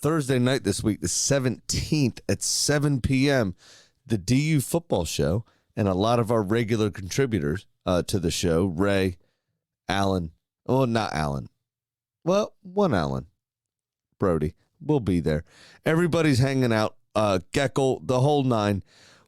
Thursday night this week, the 17th at 7 p.m., the DU football show, and a lot of our regular contributors to the show, Ray, Alan, not Alan. Well, one Alan, Brody, will be there. Everybody's hanging out, Geckel, the whole nine.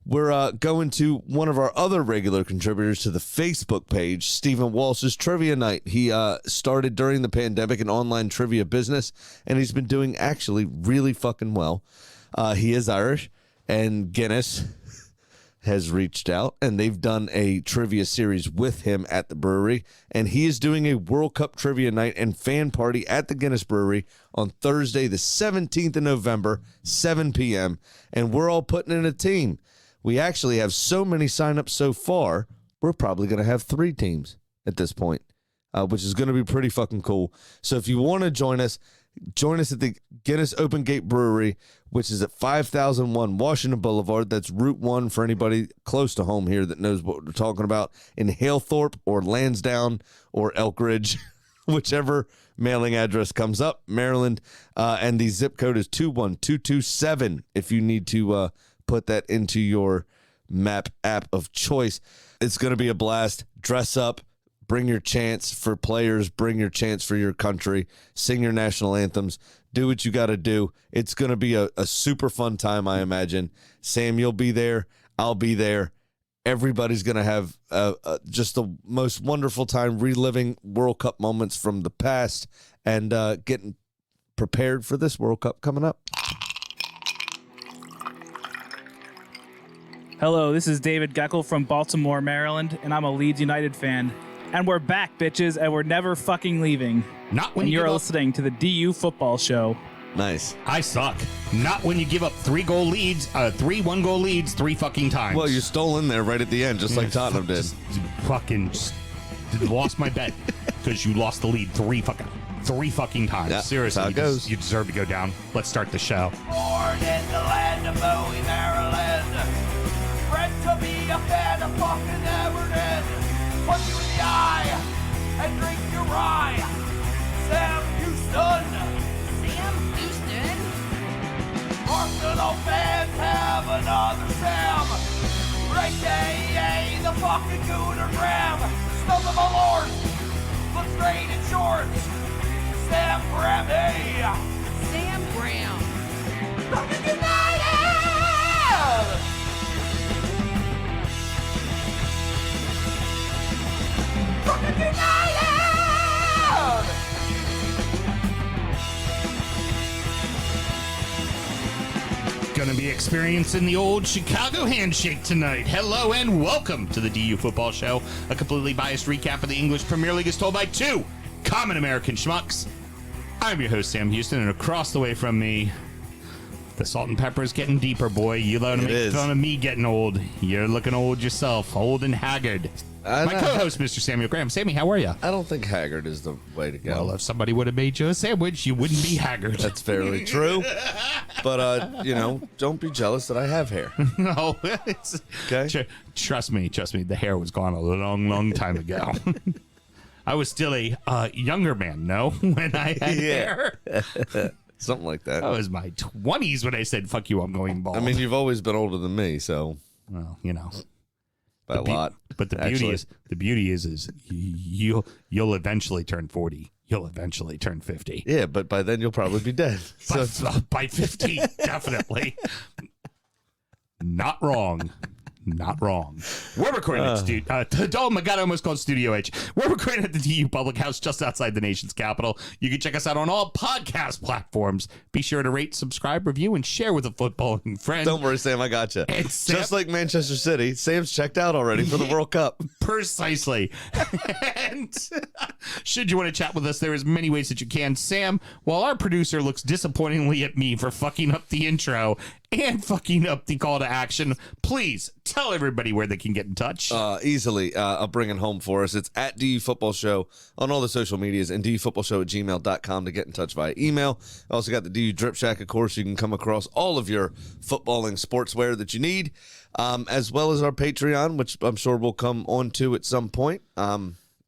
We're going to one of our other regular contributors to the Facebook page, Stephen Walsh's Trivia Night. He started during the pandemic an online trivia business, and he's been doing actually really fucking well. He is Irish, and Guinness has reached out, and they've done a trivia series with him at the brewery, and he is doing a World Cup Trivia Night and fan party at the Guinness Brewery on Thursday, the 17th of November, 7 p.m., and we're all putting in a team. We actually have so many signups so far, we're probably going to have 3 teams at this point, which is going to be pretty fucking cool. So if you want to join us at the Guinness Open Gate Brewery, which is at 5001 Washington Boulevard. That's Route 1 for anybody close to home here that knows what we're talking about, in Halethorpe or Lansdowne or Elkridge, whichever mailing address comes up, Maryland. And the zip code is 21227 if you need to put that into your map app of choice. It's going to be a blast. Dress up. Bring your chants for players. Bring your chants for your country. Sing your national anthems. Do what you got to do. It's going to be a super fun time, I imagine. Sam, you'll be there. I'll be there. Everybody's going to have just the most wonderful time reliving World Cup moments from the past and getting prepared for this World Cup coming up. Hello, this is David Geckel from Baltimore, Maryland, and I'm a Leeds United fan. And we're back, bitches, and we're never fucking leaving. Not when you're listening to the DU Football Show. Nice. I suck. Not when you give up 3 1-goal leads 3 fucking times. Well, you stole in there right at the end, just like Tottenham did. Just lost my bet because you lost the lead 3 fucking times. Yeah, seriously, how it goes. You deserve to go down. Let's start the show. Born in the land of Bowie, Maryland. Bred to be a fan of fucking Everton. Punch you in the eye and drink your rye. Sam Houston. Sam Houston? Arsenal fans have another Sam. Right day, the fucking Gooner Graham. Smells of a lord. Looks great in shorts. Sam Graham, hey. Sam Graham. Fucking United! Fucking United! Gonna be experiencing the old Chicago handshake tonight. Hello and welcome to the DU Football Show, a completely biased recap of the English Premier League as told by 2 common American schmucks. I'm your host, Sam Houston, and across the way from me, the salt and pepper is getting deeper, boy. You let him make fun of me getting old. You're looking old yourself, old and haggard. My co-host, Mr. Samuel Graham. Sammy, how are you? I don't think haggard is the way to go. Well, if somebody would have made you a sandwich, you wouldn't be haggard. That's fairly true. But, don't be jealous that I have hair. No. It's, okay? Trust me. The hair was gone a long, long time ago. I was still a younger man, no? When I had hair. Something like that. I was my 20s when I said, fuck you, I'm going bald. I mean, you've always been older than me, so. Well, By a lot. But the beauty is you'll eventually turn 40. You'll eventually turn 50. Yeah, but by then you'll probably be dead. By 50, definitely. Not wrong. We're recording oh my God, I almost called Studio H. We're recording at the DU Public House just outside the nation's capital. You can check us out on all podcast platforms. Be sure to rate, subscribe, review, and share with a footballing friend. Don't worry, Sam, I got you. Sam, just like Manchester City, Sam's checked out already for the World Cup. Precisely. And should you want to chat with us, there is many ways that you can. Sam, while our producer looks disappointingly at me for fucking up the intro and fucking up the call to action, please tell everybody where they can get in touch. Easily. I'll bring it home for us. It's at DU Football Show on all the social medias and dufootballshow@gmail.com to get in touch via email. I also got the DU Drip Shack, of course. You can come across all of your footballing sportswear that you need, as well as our Patreon, which I'm sure we'll come on to at some point.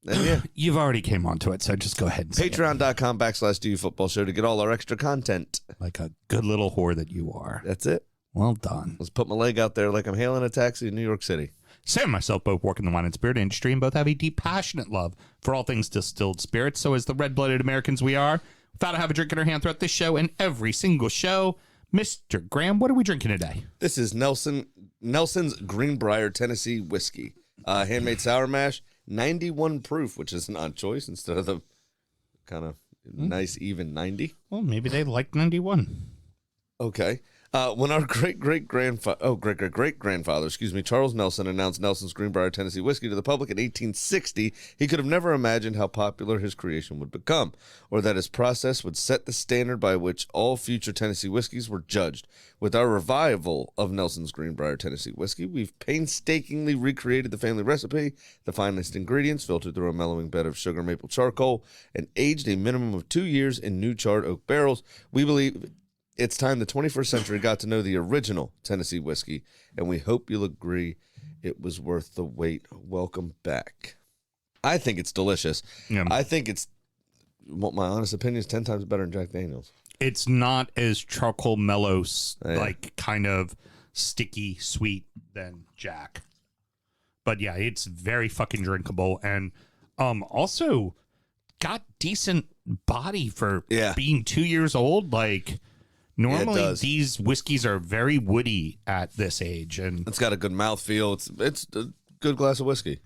And yeah, You've already came onto it, so just go ahead and say it. Patreon.com/DU Football Show to get all our extra content. Like a good little whore that you are. That's it. Well done. Let's put my leg out there like I'm hailing a taxi in New York City. Sam and myself both work in the wine and spirit industry and both have a deep, passionate love for all things distilled spirits. So as the red-blooded Americans we are, without to have a drink in our hand throughout this show and every single show, Mr. Graham, what are we drinking today? This is Nelson's Greenbrier Tennessee whiskey. Handmade sour mash, 91 proof, which is an odd choice instead of the kind of nice even 90. Well, maybe they like 91. Okay. When our great-great-grandfather, Charles Nelson, announced Nelson's Greenbrier Tennessee whiskey to the public in 1860, he could have never imagined how popular his creation would become, or that his process would set the standard by which all future Tennessee whiskeys were judged. With our revival of Nelson's Greenbrier Tennessee whiskey, we've painstakingly recreated the family recipe, the finest ingredients filtered through a mellowing bed of sugar maple charcoal, and aged a minimum of 2 years in new charred oak barrels. We believe it's time the 21st century got to know the original Tennessee whiskey, and we hope you'll agree it was worth the wait. Welcome back. I think it's delicious. Yeah. I think it's, well, my honest opinion is 10 times better than Jack Daniels. It's not as charcoal mellow, Yeah. like kind of sticky sweet than Jack. But yeah, it's very fucking drinkable and also got decent body for being 2 years old. Like normally these whiskeys are very woody at this age, and It's got a good mouthfeel. It's a good glass of whiskey.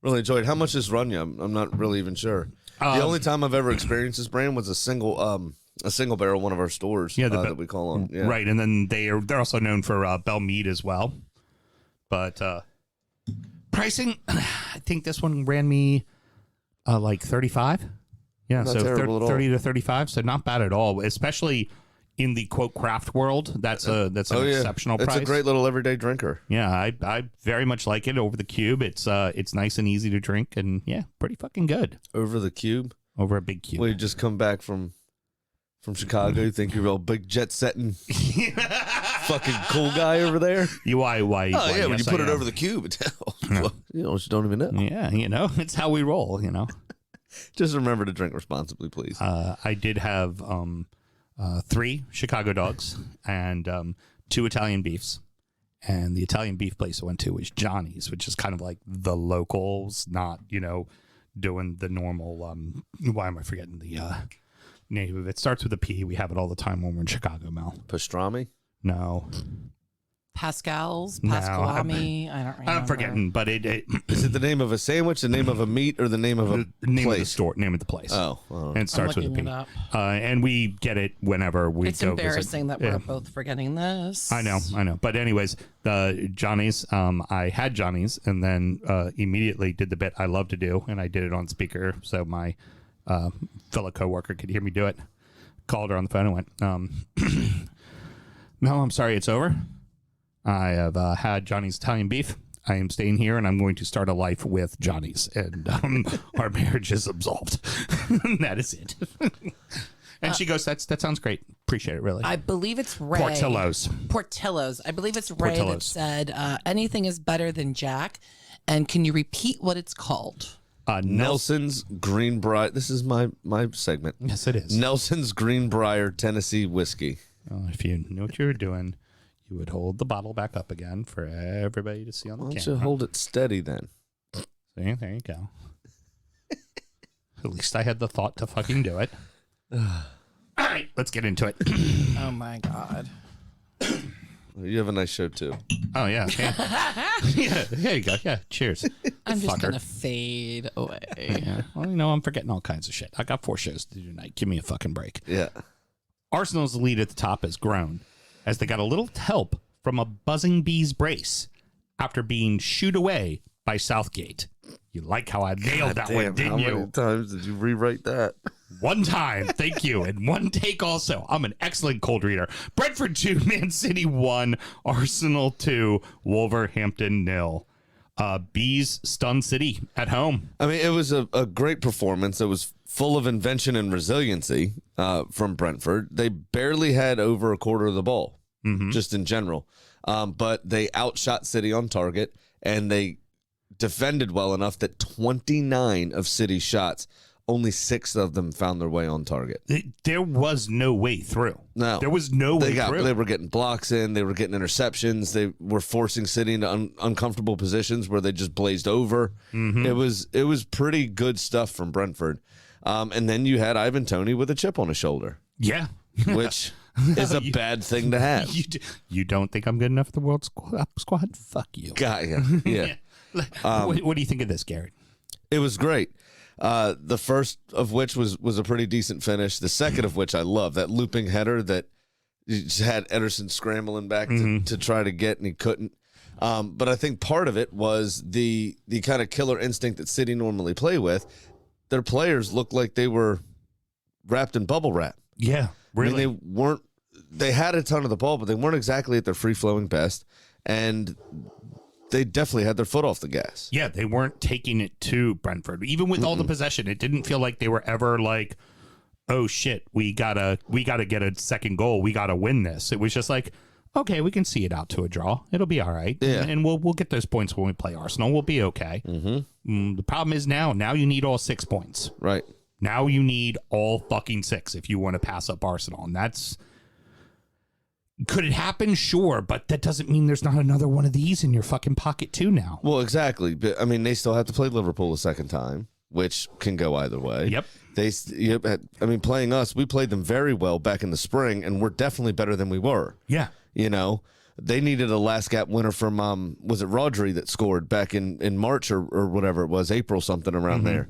Really enjoyed. How much does run you? I'm not really even sure. The only time I've ever experienced this brand was a single barrel, one of our stores that we call on. Yeah. Right, and then they're also known for Bell Mead as well. But pricing, I think this one ran me like 35. Yeah, Not so terrible at all. 30 to 35, so not bad at all, especially in the quote craft world. That's an exceptional price. It's a great little everyday drinker. Yeah, I very much like it over the cube. It's nice and easy to drink, and yeah, pretty fucking good. Over the cube? Over a big cube. Well, you just come back from Chicago, you think you're a real big jet setting fucking cool guy over there? Why? Oh, yeah, when yes, you put I it am. over the cube, well, you don't even know. Yeah, it's how we roll, Just remember to drink responsibly, please. I did have 3 Chicago dogs and 2 Italian beefs. And the Italian beef place I went to was Johnny's, which is kind of like the locals, not, doing the normal. Why am I forgetting the name of it? It starts with a P. We have it all the time when we're in Chicago, Mel. Pastrami? No. Pascal's, No, Pasqualami. I don't remember. I'm forgetting, but it Is it the name of a sandwich, the name of a meat, or the name of a name place? of the store, name of the place. Oh. And it starts with a looking P. it up. And we get it whenever we It's go embarrassing visit. that we're both forgetting this. I know. But anyways, the Johnny's, I had Johnny's and then immediately did the bit I love to do, and I did it on speaker so my fellow coworker could hear me do it. Called her on the phone and went, Mel, I'm sorry it's over. I have had Johnny's Italian beef. I am staying here, and I'm going to start a life with Johnny's, and our marriage is absolved. That is it. And she goes, that sounds great. Appreciate it, really. I believe it's Ray. Portillo's. I believe it's Ray that said, anything is better than Jack. And can you repeat what it's called? Nelson's Greenbrier. This is my segment. Yes, it is. Nelson's Greenbrier Tennessee whiskey. Well, if you knew what you were doing, you would hold the bottle back up again for everybody to see on the Why don't camera. you hold it steady then? See, there you go. At least I had the thought to fucking do it. All right, let's get into it. Oh, my God. You have a nice show too. Oh, yeah. Yeah, there you go. Yeah, cheers. I'm just Fucker. going to fade away. Yeah. Well, I'm forgetting all kinds of shit. I got 4 shows to do tonight. Give me a fucking break. Yeah. Arsenal's lead at the top has grown as they got a little help from a buzzing bee's brace after being shooed away by Southgate. You like how I nailed that one, didn't how you? many times did you rewrite that? One time, thank you, and one take also. I'm an excellent cold reader. Brentford 2, Man City 1, Arsenal 2, Wolverhampton 0. Bees stun City at home. I mean, it was a great performance. It was full of invention and resiliency from Brentford. They barely had over a quarter of the ball, just in general. But they outshot City on target, and they defended well enough that 29 of City's shots, only 6 of them found their way on target. There was no way through. No. There was no way through. They were getting blocks in. They were getting interceptions. They were forcing City into uncomfortable positions where they just blazed over. Mm-hmm. It was pretty good stuff from Brentford. And then you had Ivan Toney with a chip on his shoulder. Yeah. Which is a bad thing to have. You don't think I'm good enough for the world squad? Fuck you. Got ya. Yeah. What do you think of this, Garrett? It was great. The first of which was a pretty decent finish. The second of which I love, that looping header that just had Ederson scrambling back to try to get, and he couldn't. But I think part of it was the kind of killer instinct that City normally play with. Their players looked like they were wrapped in bubble wrap. Yeah, really. I mean, they had a ton of the ball, but they weren't exactly at their free-flowing best. And they definitely had their foot off the gas. Yeah, they weren't taking it to Brentford. Even with all the possession, it didn't feel like they were ever like, oh shit, we gotta get a second goal. We gotta win this. It was just like, okay, we can see it out to a draw. It'll be all right. Yeah. And we'll get those points when we play Arsenal. We'll be okay. The problem is now you need all 6 points. Right. Now you need all fucking 6 if you want to pass up Arsenal. And that's... Could it happen? Sure, but that doesn't mean there's not another one of these in your fucking pocket too now. Well, exactly. But I mean, they still have to play Liverpool a second time, which can go either way. Yep. I mean, playing us, we played them very well back in the spring, and we're definitely better than we were. Yeah. You know, they needed a last gap winner from, was it Rodri that scored back in March or whatever it was, April, something around there.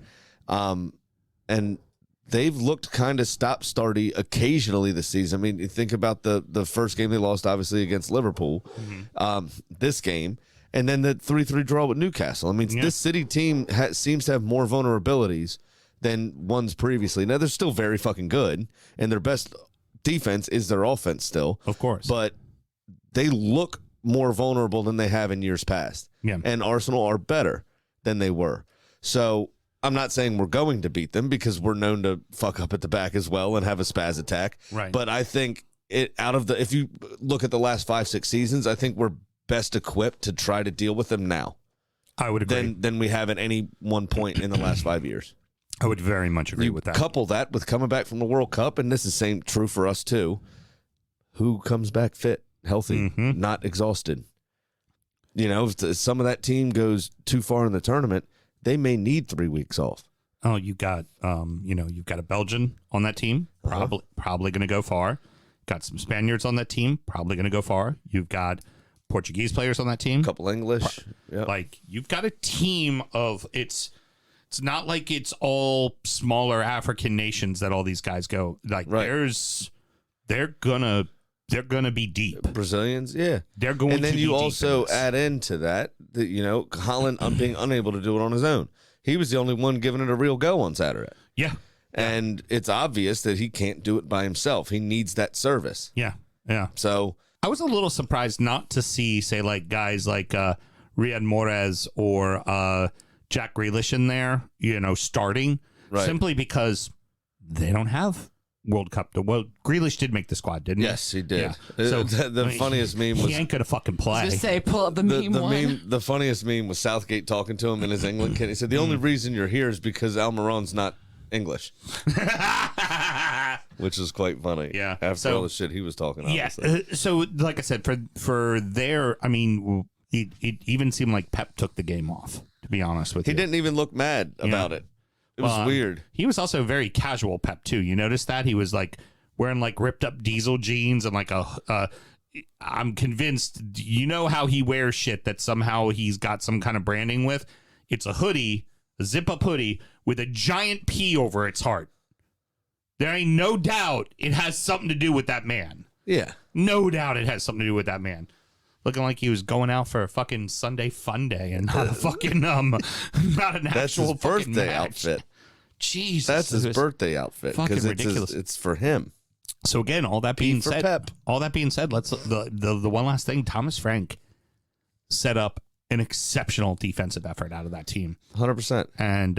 And they've looked kind of stop-starty occasionally this season. I mean, you think about the first game they lost, obviously, against Liverpool, this game, and then the 3-3 draw with Newcastle. I mean, this City team seems to have more vulnerabilities than ones previously. Now, they're still very fucking good, and their best defense is their offense still. Of course. But they look more vulnerable than they have in years past. Yeah. And Arsenal are better than they were. So I'm not saying we're going to beat them because we're known to fuck up at the back as well and have a spaz attack. Right. But I think if you look at the last 5-6 seasons, I think we're best equipped to try to deal with them now. I would agree. Than we have at any one point in the last 5 years. I would very much agree with that. Couple that with coming back from the World Cup, and this is true for us too. Who comes back fit, healthy, not exhausted? You know, if some of that team goes too far in the tournament, they may need 3 weeks off. Oh, you got you've got a Belgian on that team, probably going to go far. Got some Spaniards on that team, probably going to go far. You've got Portuguese players on that team, A couple English. Yep. Like you've got a team of it's not like it's all smaller African nations that all these guys go. Like they're gonna be deep. Brazilians, yeah. They're going to be deep. And then you also add into that Holland being unable to do it on his own. He was the only one giving it a real go on Saturday. Yeah. And it's obvious that he can't do it by himself. He needs that service. Yeah. Yeah. So I was a little surprised not to see, say, like guys like Riyad Mahrez or Jack Grealish in there, starting simply because they don't have World Cup. Well, Grealish did make the squad, didn't he? Yes, he did. Yeah. So the funniest meme was he ain't gonna fucking play. I was gonna say, pull up the meme. The funniest meme was Southgate talking to him in his England kid. He said the only reason you're here is because Almiron's not English, which is quite funny. Yeah. After all the shit he was talking. Yeah. Obviously. So, like I said, for their, I mean, it even seemed like Pep took the game off. To be honest with you, he didn't even look mad about it. It was weird. He was also very casual Pep too. You noticed that he was like wearing like ripped up diesel jeans and like I'm convinced how he wears shit that somehow he's got some kind of branding with. It's a hoodie, a zip up hoodie with a giant P over its heart. There ain't no doubt it has something to do with that man. Yeah. No doubt it has something to do with that man. Looking like he was going out for a fucking Sunday fun day and not a fucking not an That's actual his birthday match. outfit. Jesus, That's his birthday outfit because it's for him. So again, all that being said, Pep. Let's the one last thing. Thomas Frank set up an exceptional defensive effort out of that team. 100%. And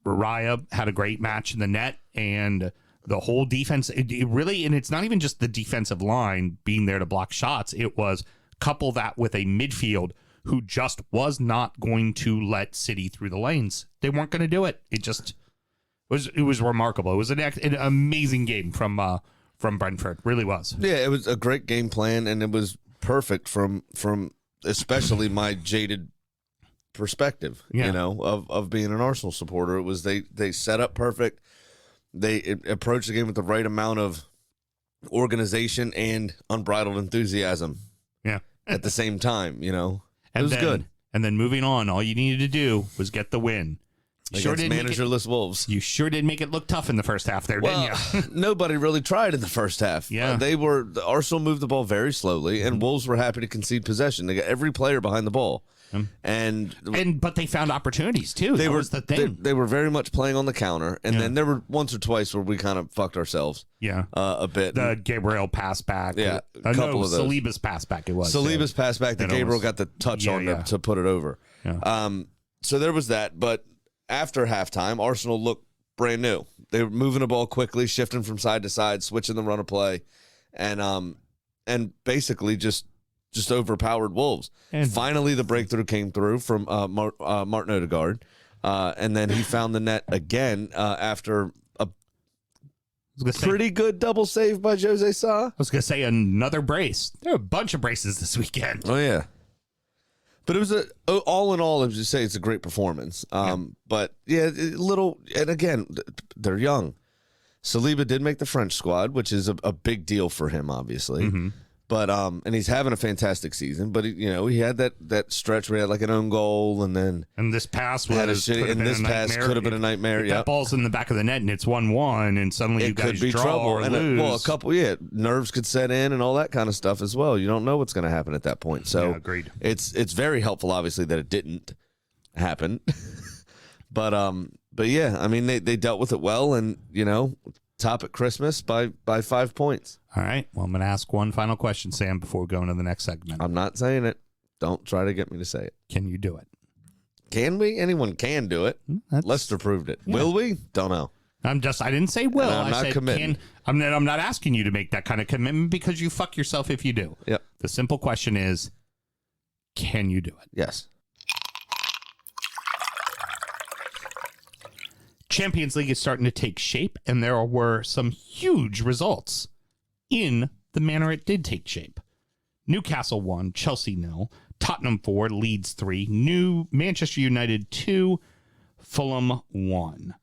Raya had a great match in the net, and the whole defense, it really, and it's not even just the defensive line being there to block shots. It was couple that with a midfield who just was not going to let City through the lanes. They weren't going to do it. It was remarkable. It was an amazing game from Brentford. Really was. Yeah, it was a great game plan, and it was perfect from especially my jaded perspective, of being an Arsenal supporter. It was they set up perfect. They approached the game with the right amount of organization and unbridled enthusiasm. Yeah. At the same time, it was good. And then moving on, all you needed to do was get the win. Against managerless Wolves. You sure did make it look tough in the first half there, didn't you? Nobody really tried in the first half. Yeah. Arsenal moved the ball very slowly, and Wolves were happy to concede possession. They got every player behind the ball. But they found opportunities too. That was the thing. They were very much playing on the counter, and then there were once or twice where we kind of fucked ourselves. Yeah, a bit. The Gabriel pass back. Yeah, a couple of those. Saliba's pass back. It was Saliba's pass back that Gabriel got the touch on to put it over. Yeah. So there was that, but after halftime, Arsenal looked brand new. They were moving the ball quickly, shifting from side to side, switching the run of play, and basically just overpowered Wolves. And finally, the breakthrough came through from Martin Odegaard, and then he found the net again after a pretty good double save by Jose Sa. I was going to say another brace. There are a bunch of braces this weekend. Oh, yeah. But it was all in all, I would just say it's a great performance. But, yeah, and again, they're young. Saliba did make the French squad, which is a big deal for him, obviously. Mm-hmm. But and he's having a fantastic season. But he had that stretch where he had like an own goal, and this pass could have been a nightmare. If that ball's in the back of the net and it's 1-1, and suddenly you guys could be draw trouble. or lose. A couple, nerves could set in and all that kind of stuff as well. You don't know what's going to happen at that point. So agreed. It's very helpful, obviously, that it didn't happen. but yeah, I mean they dealt with it well, and top at Christmas by 5 points. All right. Well, I'm going to ask one final question, Sam, before we go into the next segment. I'm not saying it. Don't try to get me to say it. Can you do it? Can we? Anyone can do it. Leicester proved it. Yeah. Will we? Don't know. I didn't say will. I'm not committing. I'm not asking you to make that kind of commitment because you fuck yourself if you do. Yep. The simple question is, can you do it? Yes. Champions League is starting to take shape, and there were some huge results in the manner it did take shape. Newcastle 1, Chelsea 0, Tottenham 4, Leeds 3, Manchester United 2, Fulham 1.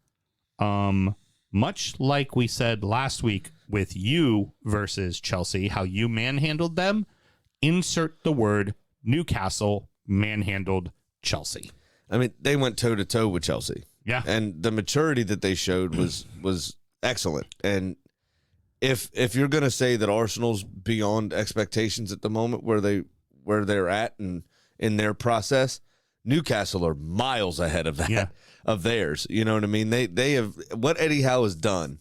Much like we said last week with you versus Chelsea, how you manhandled them, insert the word Newcastle manhandled Chelsea. I mean, they went toe-to-toe with Chelsea. Yeah. And the maturity that they showed was excellent. And if you're going to say that Arsenal's beyond expectations at the moment where they're at and in their process, Newcastle are miles ahead of that of theirs. You know what I mean? They have what Eddie Howe has done.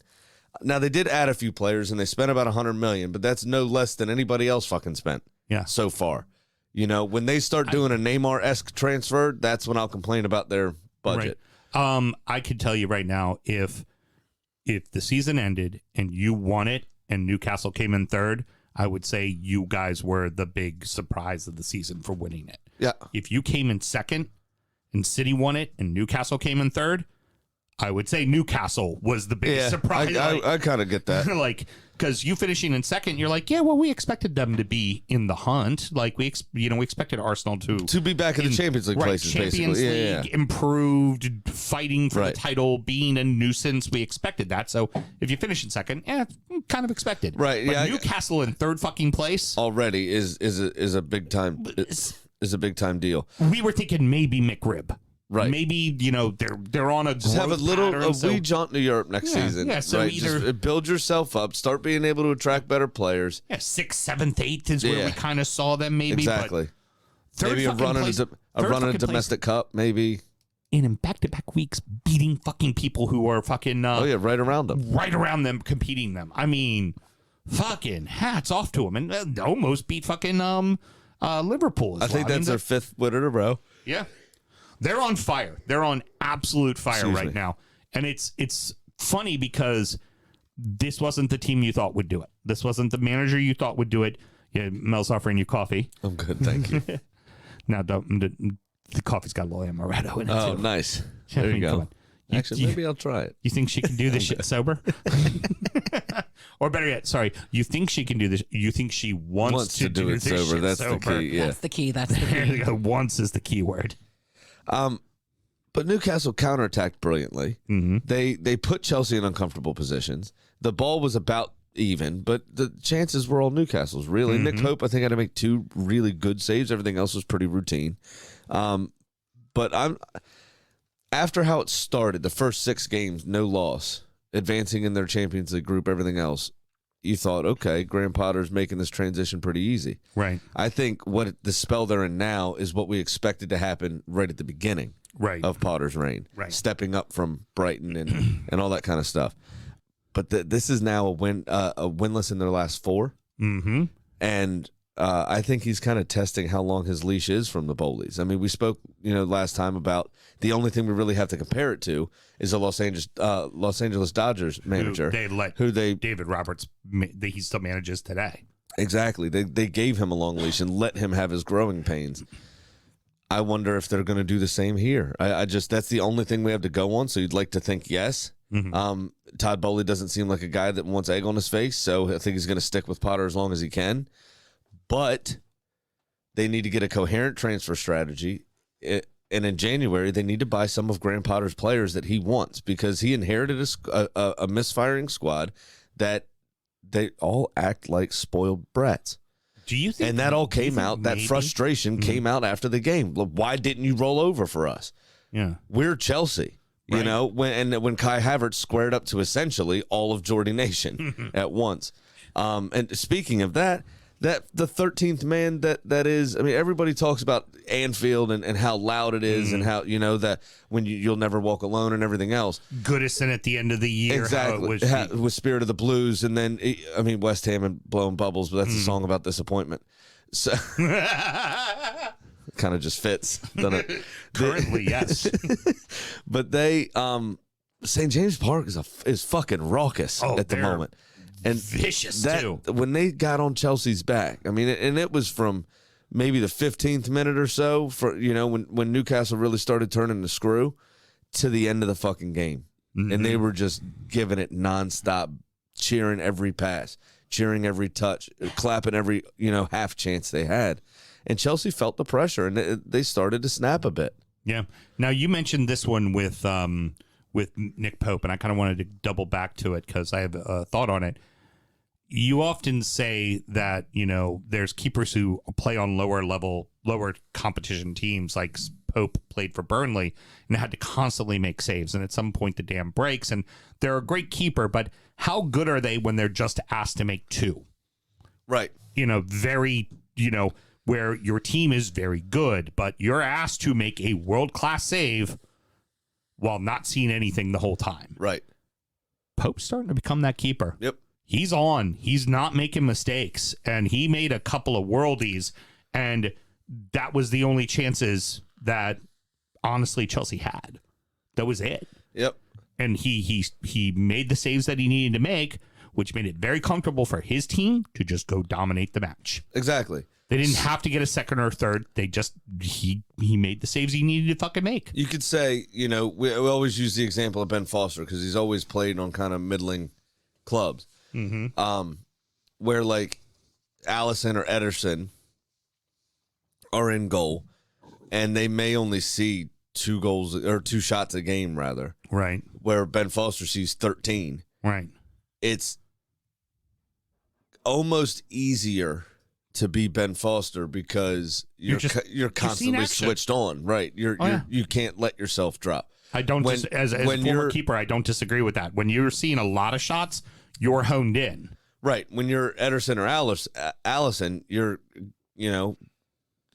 Now they did add a few players and they spent about $100 million, but that's no less than anybody else fucking spent. So far. When they start doing a Neymar-esque transfer, that's when I'll complain about their budget. Right. I could tell you right now, if the season ended and you won it and Newcastle came in third, I would say you guys were the big surprise of the season for winning it. Yeah. If you came in second and City won it and Newcastle came in third, I would say Newcastle was the biggest surprise. I kind of get that. Because you finishing in second, you're like, yeah, well, we expected them to be in the hunt. Like we expected Arsenal to be back in the Champions League places, Champions basically. League, improved, fighting for the title, being a nuisance. We expected that. So if you finish in second, kind of expected. Right. But Newcastle in third fucking place already is a big time is a big time deal. We were thinking maybe McRib. Right. Maybe, they're on a just have a wee jaunt to Europe next season. Yeah, so either just build yourself up, start being able to attract better players. Yeah, 6th, 7th, 8th is where we kind of saw them maybe. Exactly. But maybe a run in a domestic cup, maybe. And in back-to-back weeks, beating fucking people who are fucking... right around them. Right around them, competing them. I mean, fucking hats off to them. And almost beat fucking Liverpool as I think that's their 5th win in a row. Yeah. They're on fire. They're on absolute fire right now. And it's funny because this wasn't the team you thought would do it. This wasn't the manager you thought would do it. Yeah, Mel's offering you coffee. I'm good, thank you. Now, the coffee's got a little amaretto in it, Oh, too. nice. I There you mean, come go. on. Actually, maybe I'll try it. You think she can do this shit sober? Or better yet, sorry, you think she can do this? You think she wants to do it this sober. shit That's the sober. key. Yeah. That's the key. That's the There key. you go. Wants is the key word. But Newcastle counterattacked brilliantly. Mm-hmm. They put Chelsea in uncomfortable positions. The ball was about even, but the chances were all Newcastle's. Really, Nick Pope, I think, had to make 2 really good saves. Everything else was pretty routine. But after how it started, the first 6 games, no loss, advancing in their Champions League group, everything else, you thought, okay, Graham Potter's making this transition pretty easy. Right. I think what the spell they're in now is what we expected to happen right at the beginning of Potter's reign, stepping up from Brighton and all that kind of stuff. But this is now a winless in their last 4, and I think he's kind of testing how long his leash is from the Bowleys. I mean, we spoke, last time about the only thing we really have to compare it to is a Los Angeles Dodgers manager who they David Roberts, he still manages today. Exactly. They gave him a long leash and let him have his growing pains. I wonder if they're going to do the same here. I just, that's the only thing we have to go on. So you'd like to think yes. Todd Bowley doesn't seem like a guy that wants egg on his face, so I think he's going to stick with Potter as long as he can. But they need to get a coherent transfer strategy. And in January, they need to buy some of Graham Potter's players that he wants, because he inherited a misfiring squad that they all act like spoiled brats. Do you think? And that all came out, that maybe? frustration came out after the game. Look, why didn't you roll over for us? Yeah. We're Chelsea. Right. When Kai Havertz squared up to essentially all of Geordie Nation at once. And speaking of that the 13th man that is, I mean, everybody talks about Anfield and how loud it is and how, that when you'll never walk alone and everything else. Goodison at the end of the year. Exactly. How it was with Spirit of the Blues. And then, I mean, West Ham and blowing bubbles, but that's a song about disappointment. So kind of just fits, doesn't it? Currently, yes. But they, St. James Park is fucking raucous at the moment. And vicious too. When they got on Chelsea's back, I mean, and it was from maybe the 15th minute or so, for when Newcastle really started turning the screw, to the end of the fucking game, and they were just giving it nonstop, cheering every pass, cheering every touch, clapping every half chance they had, and Chelsea felt the pressure, and they started to snap a bit. Yeah. Now you mentioned this one with Nick Pope, and I kind of wanted to double back to it because I have a thought on it. You often say that, there's keepers who play on lower competition teams, like Pope played for Burnley and had to constantly make saves. And at some point the dam breaks, and they're a great keeper, but how good are they when they're just asked to make 2? Right. Where your team is very good, but you're asked to make a world-class save while not seeing anything the whole time. Right. Pope's starting to become that keeper. Yep. He's on. He's not making mistakes. And he made a couple of worldies, and that was the only chances that, honestly, Chelsea had. That was it. Yep. And he made the saves that he needed to make, which made it very comfortable for his team to just go dominate the match. Exactly. They didn't have to get a second or third. They just, he made the saves he needed to fucking make. You could say, we always use the example of Ben Foster because he's always played on kind of middling clubs. Where like Allison or Ederson are in goal and they may only see 2 goals or 2 shots a game, rather. Right. Where Ben Foster sees 13. Right. It's almost easier to be Ben Foster because you're constantly switched on, right? You can't let yourself drop. I don't as a former keeper, I don't disagree with that. When you're seeing a lot of shots, you're honed in. Right. When you're Ederson or Allison, you're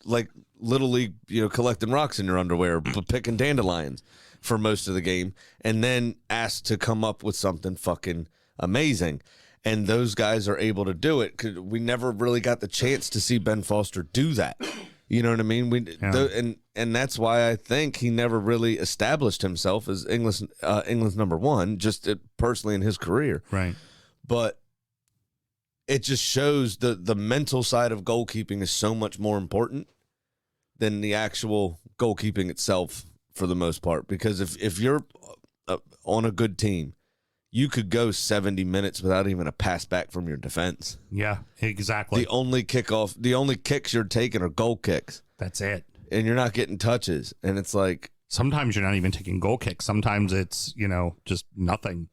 like Little League, collecting rocks in your underwear, picking dandelions for most of the game, and then asked to come up with something fucking amazing. And those guys are able to do it. We never really got the chance to see Ben Foster do that. You know what I mean? And that's why I think he never really established himself as England's number 1, just personally in his career. Right. But it just shows the mental side of goalkeeping is so much more important than the actual goalkeeping itself for the most part. Because if you're on a good team, you could go 70 minutes without even a pass back from your defense. Yeah, exactly. The only kicks you're taking are goal kicks. That's it. And you're not getting touches. And it's like, sometimes you're not even taking goal kicks. Sometimes it's, just nothing.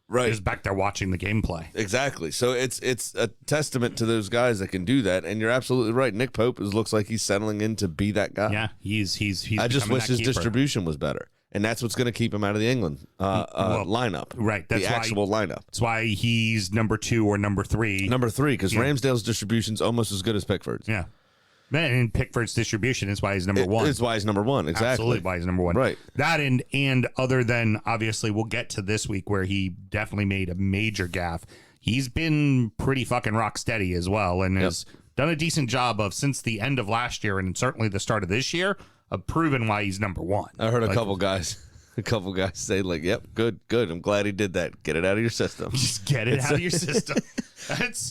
right. Just back there watching the gameplay. Exactly. So it's a testament to those guys that can do that. And you're absolutely right. Nick Pope looks like he's settling in to be that guy. Yeah, he's I just becoming wish that his keeper. distribution was better. And that's what's going to keep him out of the England lineup. Right. That's the why, actual lineup. That's why he's number 2 or number 3. Number 3, because Ramsdale's distribution's almost as good as Pickford's. Yeah. And Pickford's distribution is why he's number 1. It's why he's number 1, exactly. Absolutely why he's number 1. Right. That and other than, obviously, we'll get to this week where he definitely made a major gaffe. He's been pretty fucking rock steady as well and has done a decent job of, since the end of last year and certainly the start of this year, of proving why he's number 1. I heard a couple guys say, like, yep, good. I'm glad he did that. Get it out of your system. Just get it out of your system.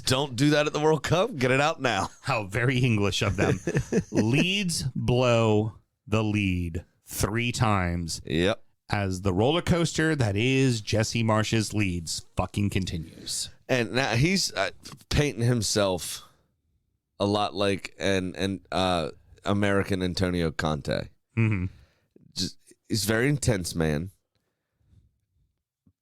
Don't do that at the World Cup. Get it out now. How very English of them. Leeds blow the lead 3 times. Yep. As the roller coaster that is Jesse Marsh's Leeds fucking continues. And now he's painting himself a lot like an American Antonio Conte. Mm-hmm. He's a very intense man,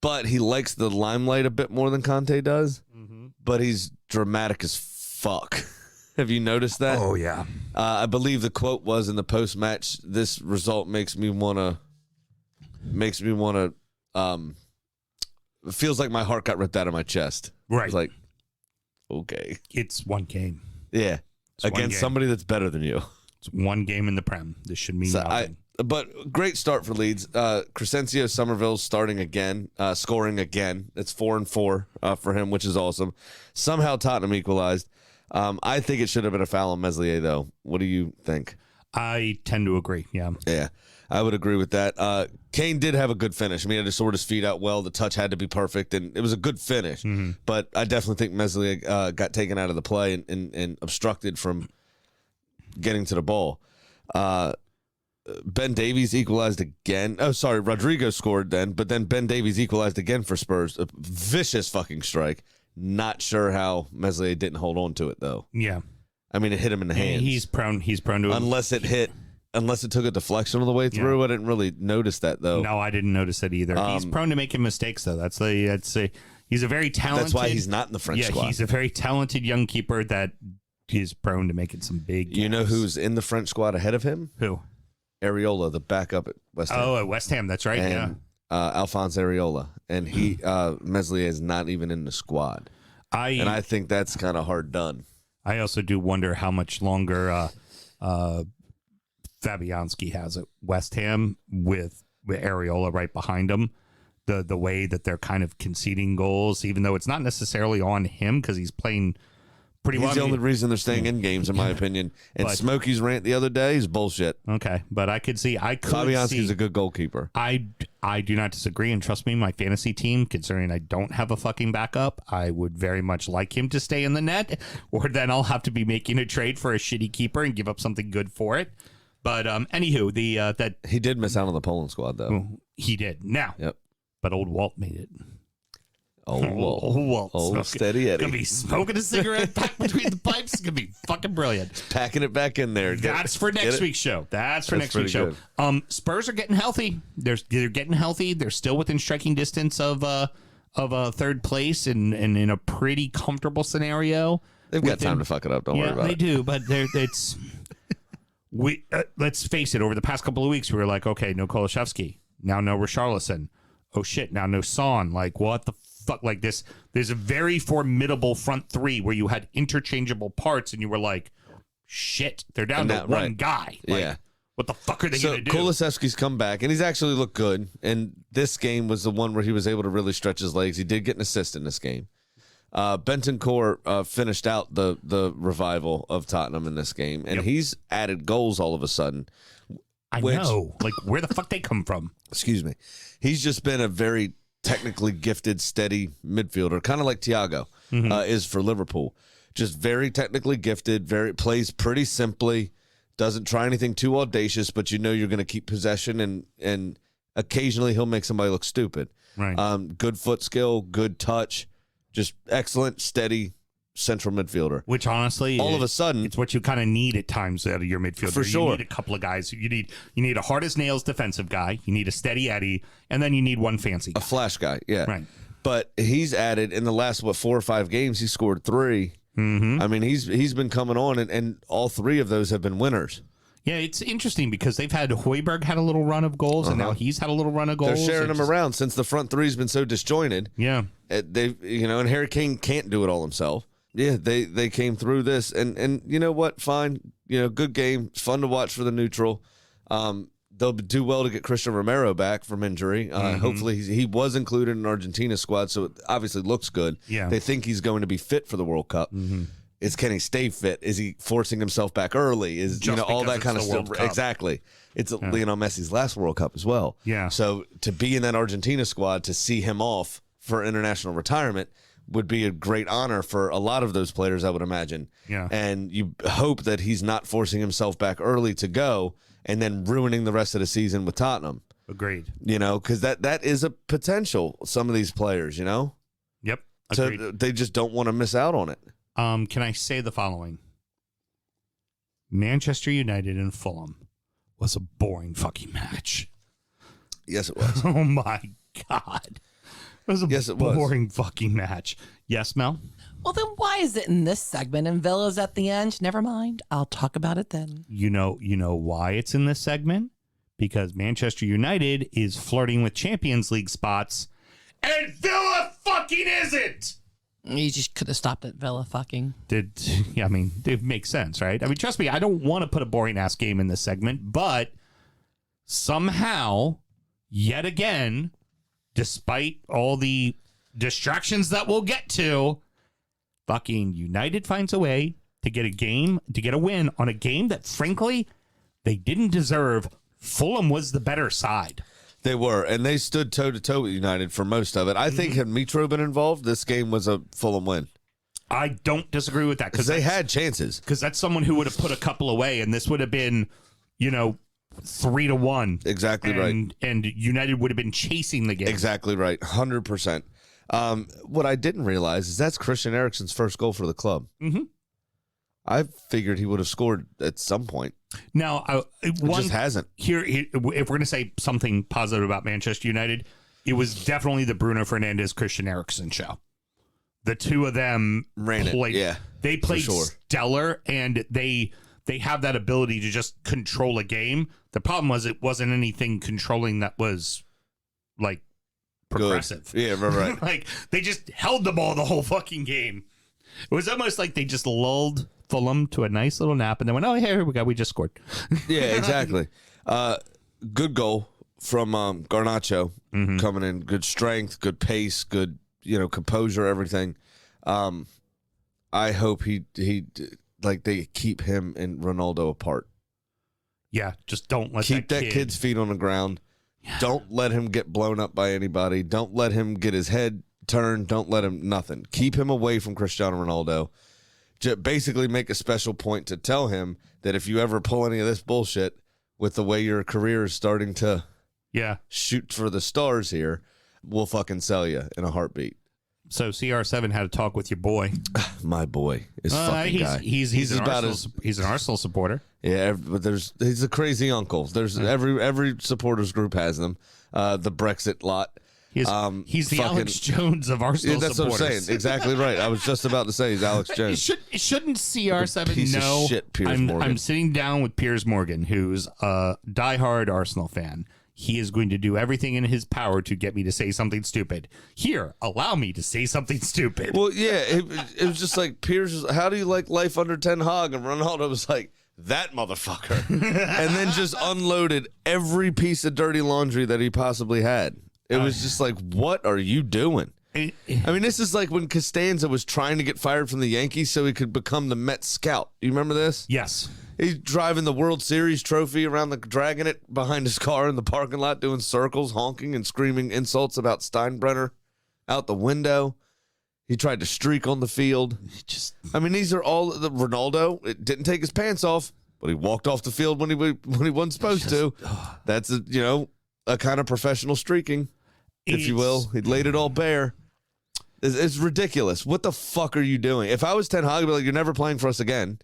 but he likes the limelight a bit more than Conte does. Mm-hmm. But he's dramatic as fuck. Have you noticed that? Oh yeah. I believe the quote was in the post match. This result makes me wanna. It feels like my heart got ripped out of my chest. Right. It's like, okay, It's one game. yeah, It's one against game. somebody that's better than you. It's one game in the Prem. This should mean So nothing. But great start for Leeds. Crescencio Somerville's starting again, scoring again. It's 4-4 for him, which is awesome. Somehow Tottenham equalized. I think it should have been a foul on Meslier, though. What do you think? I tend to agree. Yeah. Yeah, I would agree with that. Kane did have a good finish. I mean, he had to sort his feet out well. The touch had to be perfect, and it was a good finish. Mm-hmm. But I definitely think Meslier got taken out of the play and obstructed from getting to the ball. Ben Davies equalized again. Oh, sorry, Rodrigo scored then, but then Ben Davies equalized again for Spurs. A vicious fucking strike. Not sure how Meslier didn't hold on to it, though. Yeah. I mean, it hit him in the hands. He's prone to Unless it took a deflection all the way through. Yeah. I didn't really notice that, though. No, I didn't notice that either. He's prone to making mistakes, though. He's a very talented. That's why he's not in the French squad. Yeah, he's a very talented young keeper that is prone to making some big. You know gaffes. who's in the French squad ahead of him? Who? Areola, the backup at West Ham. Oh, at West Ham. That's right. And, Alphonse Areola, and Meslier is not even in the squad. I think that's kind of hard done. I also do wonder how much longer Fabianski has at West Ham with Areola right behind him. The way that they're kind of conceding goals, even though it's not necessarily on him because he's playing pretty well. He's the only reason they're staying in games, in my opinion. And But- Smokey's rant the other day is bullshit. Okay, but I could see. Fabianski's a good goalkeeper. I do not disagree, and trust me, my fantasy team, considering I don't have a fucking backup, I would very much like him to stay in the net, or then I'll have to be making a trade for a shitty keeper and give up something good for it. But anywho, that He did miss out on the Poland squad, though. he did now, Yep. but old Walt made it. Old Walt, Old steady Eddie. Gonna be smoking a cigarette back between the pipes. It's gonna be fucking brilliant. Packing it back in there. That's for next week's show. That's next week's show. pretty Spurs are getting healthy. They're getting healthy. They're still within striking distance of third place and in a pretty comfortable scenario. They've got time to fuck it up. Don't worry about they it. do, but it's let's face it. Over the past couple of weeks, we were like, okay, no Kolashevsky. Now no Richarlison. Oh shit! Now no Son. Like what the fuck? Like this? There's a very formidable front three where you had interchangeable parts, and you were like, shit, they're down to one guy. Like, Yeah. what the fuck are they So gonna do? Kulusevski's come back, and he's actually looked good. And this game was the one where he was able to really stretch his legs. He did get an assist in this game. Bentancur finished out the revival of Tottenham in this game, and he's added goals all of a sudden. I know. Like, where the fuck they come from? Excuse me. He's just been a very technically gifted, steady midfielder, kind of like Thiago is for Liverpool. Just very technically gifted, plays pretty simply, Doesn't try anything too audacious, but you know you're going to keep possession, and occasionally he'll make somebody look stupid. Right. Good foot skill, good touch, just excellent, steady central midfielder. Which honestly, all of a sudden, it's what you kind of need at times out of your midfielder. For sure. You need a couple of guys. You need a hard as nails defensive guy. You need a steady Eddie, and then you need one fancy guy. A flash guy. Yeah. Right. But he's added in the last 4 or 5 games, he scored 3. Mm-hmm. I mean, he's been coming on, and all 3 of those have been winners. Yeah, it's interesting because they've had Højbjerg had a little run of goals, and now he's had a little run of goals. They're sharing them around since the front three's been so disjointed. Yeah, and Harry Kane can't do it all himself. Yeah, they came through this, and you know what? Fine, good game. It's fun to watch for the neutral. They'll do well to get Christian Romero back from injury. Hopefully, he was included in Argentina's squad, so it obviously looks good. Yeah. They think he's going to be fit for the World Cup. Can he stay fit? Is he forcing himself back early? Is Just all that kind of World stuff? Cup. Exactly. It's Lionel Messi's last World Cup as well. Yeah. So to be in that Argentina squad, to see him off for international retirement would be a great honor for a lot of those players, I would imagine. Yeah. And you hope that he's not forcing himself back early to go and then ruining the rest of the season with Tottenham. Agreed. Because that is a potential, some of these players, Yep. Agreed. So they just don't want to miss out on it. Can I say the following? Manchester United and Fulham was a boring fucking match. Yes, it was. Oh my God. It was a boring fucking match. Yes, Mel? Well, then why is it in this segment and Villa's at the end? Never mind. I'll talk about it then. You know why it's in this segment? Because Manchester United is flirting with Champions League spots and Villa fucking isn't. You just could have stopped at Villa fucking. It makes sense, right? I mean, trust me, I don't want to put a boring ass game in this segment, but somehow, yet again, despite all the distractions that we'll get to, fucking United finds a way to get a win on a game that, frankly, they didn't deserve. Fulham was the better side. They were, and they stood toe-to-toe with United for most of it. I think had Mitro been involved, this game was a Fulham win. I don't disagree with that. Because they had chances. Because that's someone who would have put a couple away, and this would have been, 3-1. Exactly right. And United would have been chasing the game. Exactly right. 100%. What I didn't realize is that's Christian Eriksen's first goal for the club. Mm-hmm. I figured he would have scored at some point. Now, just hasn't. Here, if we're going to say something positive about Manchester United, it was definitely the Bruno Fernandes Christian Eriksen show. The two of them played. Yeah, they played stellar, and they have that ability to just control a game. The problem was it wasn't anything controlling that was like progressive. Good. Yeah, right. Like they just held the ball the whole fucking game. It was almost like they just lulled Fulham to a nice little nap and then went, oh, here we go. We just scored. Yeah, exactly. Good goal from Garnacho coming in. Good strength, good pace, good, composure, everything. I hope he they keep him and Ronaldo apart. Yeah, just don't let keep that kid's feet on the ground. Yeah. Don't let him get blown up by anybody. Don't let him get his head turned. Don't let him nothing. Keep him away from Cristiano Ronaldo. Basically make a special point to tell him that if you ever pull any of this bullshit with the way your career is starting to shoot for the stars here, we'll fucking sell you in a heartbeat. So CR7 had a talk with your boy. My boy is fucking guy. He's an Arsenal supporter. Yeah, but he's a crazy uncle. There's every supporters group has them. The Brexit lot. He's the Alex Jones of Arsenal that's supporters. What I'm saying. Exactly right. I was just about to say he's Alex Jones. Shouldn't CR7 piece know? Of shit, Piers Morgan. I'm sitting down with Piers Morgan, who's a diehard Arsenal fan. He is going to do everything in his power to get me to say something stupid. Here, allow me to say something stupid. Well, yeah, it was just like Piers. How do you like life under Ten Hag? And Ronaldo was like, that motherfucker, and then just unloaded every piece of dirty laundry that he possibly had. It was just like, what are you doing? I mean, this is like when Costanza was trying to get fired from the Yankees so he could become the Mets scout. You remember this? Yes. He's driving the World Series trophy around dragging it behind his car in the parking lot, doing circles, honking and screaming insults about Steinbrenner out the window. He tried to streak on the field. These are all the Ronaldo. It didn't take his pants off. but he walked off the field when he wasn't supposed to. That's a kind of professional streaking, if you will. He laid it all bare. It's ridiculous. What the fuck are you doing? If I was Ten Hag, I'd be like, you're never playing for us again.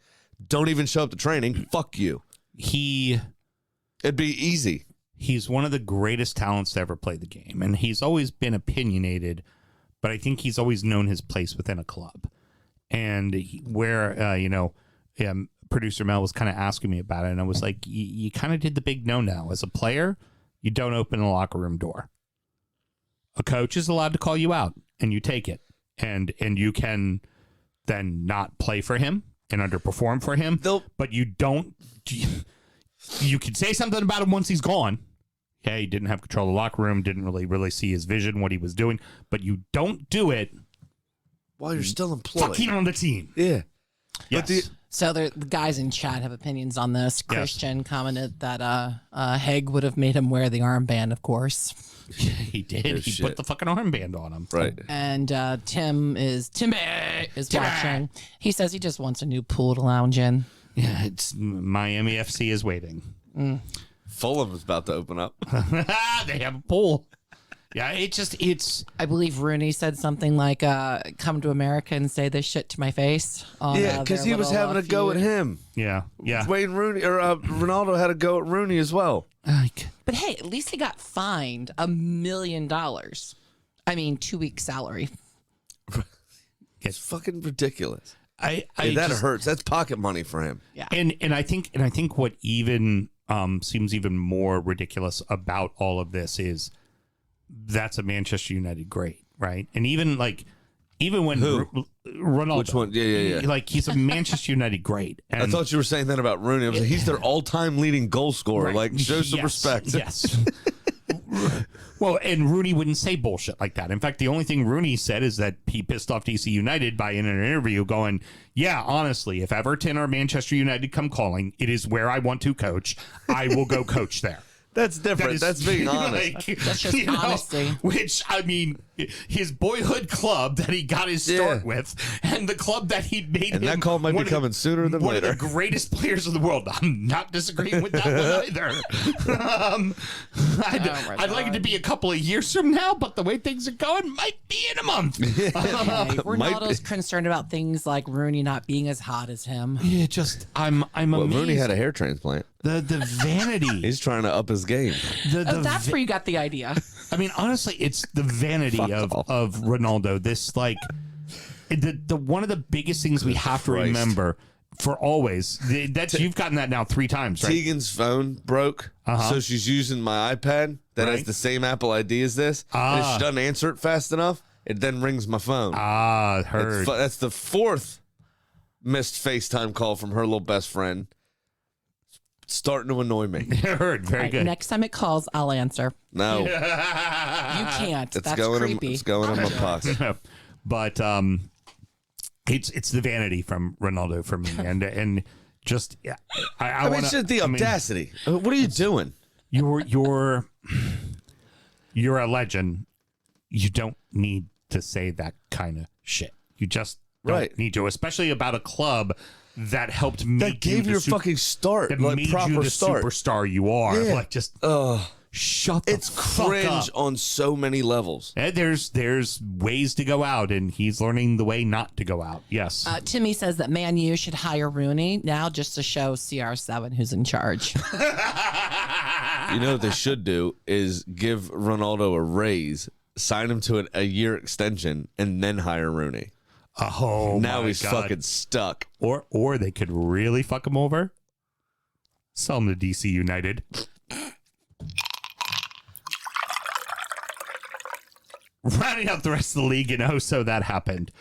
Don't even show up to training. Fuck you. It'd be easy. He's one of the greatest talents to ever play the game, and he's always been opinionated, but I think he's always known his place within a club. And producer Mel was kind of asking me about it, and I was like, you kind of did the big no-no. As a player, you don't open the locker room door. A coach is allowed to call you out, and you take it. And you can then not play for him and underperform for him, but you don't... You can say something about him once he's gone. Yeah, he didn't have control of the locker room, didn't really see his vision, what he was doing, but you don't do it while you're still employed. Fucking on the team. Yeah. Yes. So the guys in chat have opinions on this. Christian commented that Haig would have made him wear the armband, of course. Yeah, he did. He put the fucking armband on him. Right. And Timmy is watching. He says he just wants a new pool to lounge in. Yeah, it's Miami FC is waiting. Fulham is about to open up. They have a pool. Yeah, it's. I believe Rooney said something like, "Come to America and say this shit to my face." Because he was having a go at him. Yeah. Wayne Rooney or Ronaldo had a go at Rooney as well. But hey, at least he got fined $1 million. I mean, 2 weeks salary. It's fucking ridiculous. That hurts. That's pocket money for him. Yeah. And I think what even seems even more ridiculous about all of this is that's a Manchester United great, right? And even when Ronaldo, which one? Yeah. Like he's a Manchester United great. And I thought you were saying that about Rooney. I was like, he's their all-time leading goal scorer. Right. Like, show some respect. Yes. Well, and Rooney wouldn't say bullshit like that. In fact, the only thing Rooney said is that he pissed off DC United by in an interview going, yeah, honestly, if Everton or Manchester United come calling, it is where I want to coach. I will go coach there. That's different. That's being honest. That's just honesty. Which, I mean, his boyhood club that he got his start with, and the club that he made and him that call might be coming sooner than one later. Of the greatest players in the world. I'm not disagreeing with that one either. I'd like it to be a couple of years from now, but the way things are going, might be in a month. Ronaldo's concerned about things like Rooney not being as hot as him. Yeah, I'm amazed. Rooney had a hair transplant. The vanity. He's trying to up his game. That's where you got the idea. I mean, honestly, it's the vanity of Ronaldo. This the one of the biggest things we have to remember for always. You've gotten that now 3 times, right? Tegan's phone broke, so she's using my iPad that has the same Apple ID as this. And if she doesn't answer it fast enough, it then rings my phone. Heard. That's the 4th missed FaceTime call from her little best friend. Starting to annoy me. Heard. Very good. Next time it calls, I'll answer. No. You can't. That's creepy. It's going in my pocket. But it's the vanity from Ronaldo for me, and just I it's just the audacity. What are you doing? You're a legend. You don't need to say that kind of shit. You just don't need to, especially about a club that helped make that gave you your fucking start, that like made proper you the start. Superstar you are. Yeah. Like just shut the It's fuck cringe up. on so many levels. And there's ways to go out, and he's learning the way not to go out. Yes. Timmy says that Man U should hire Rooney now just to show CR7 who's in charge. You know what they should do is give Ronaldo a raise, sign him to a year extension, and then hire Rooney. Oh, now my he's God. fucking stuck. Or they could really fuck him over. Sell him to DC United. Rounding out the rest of the league, and so that happened.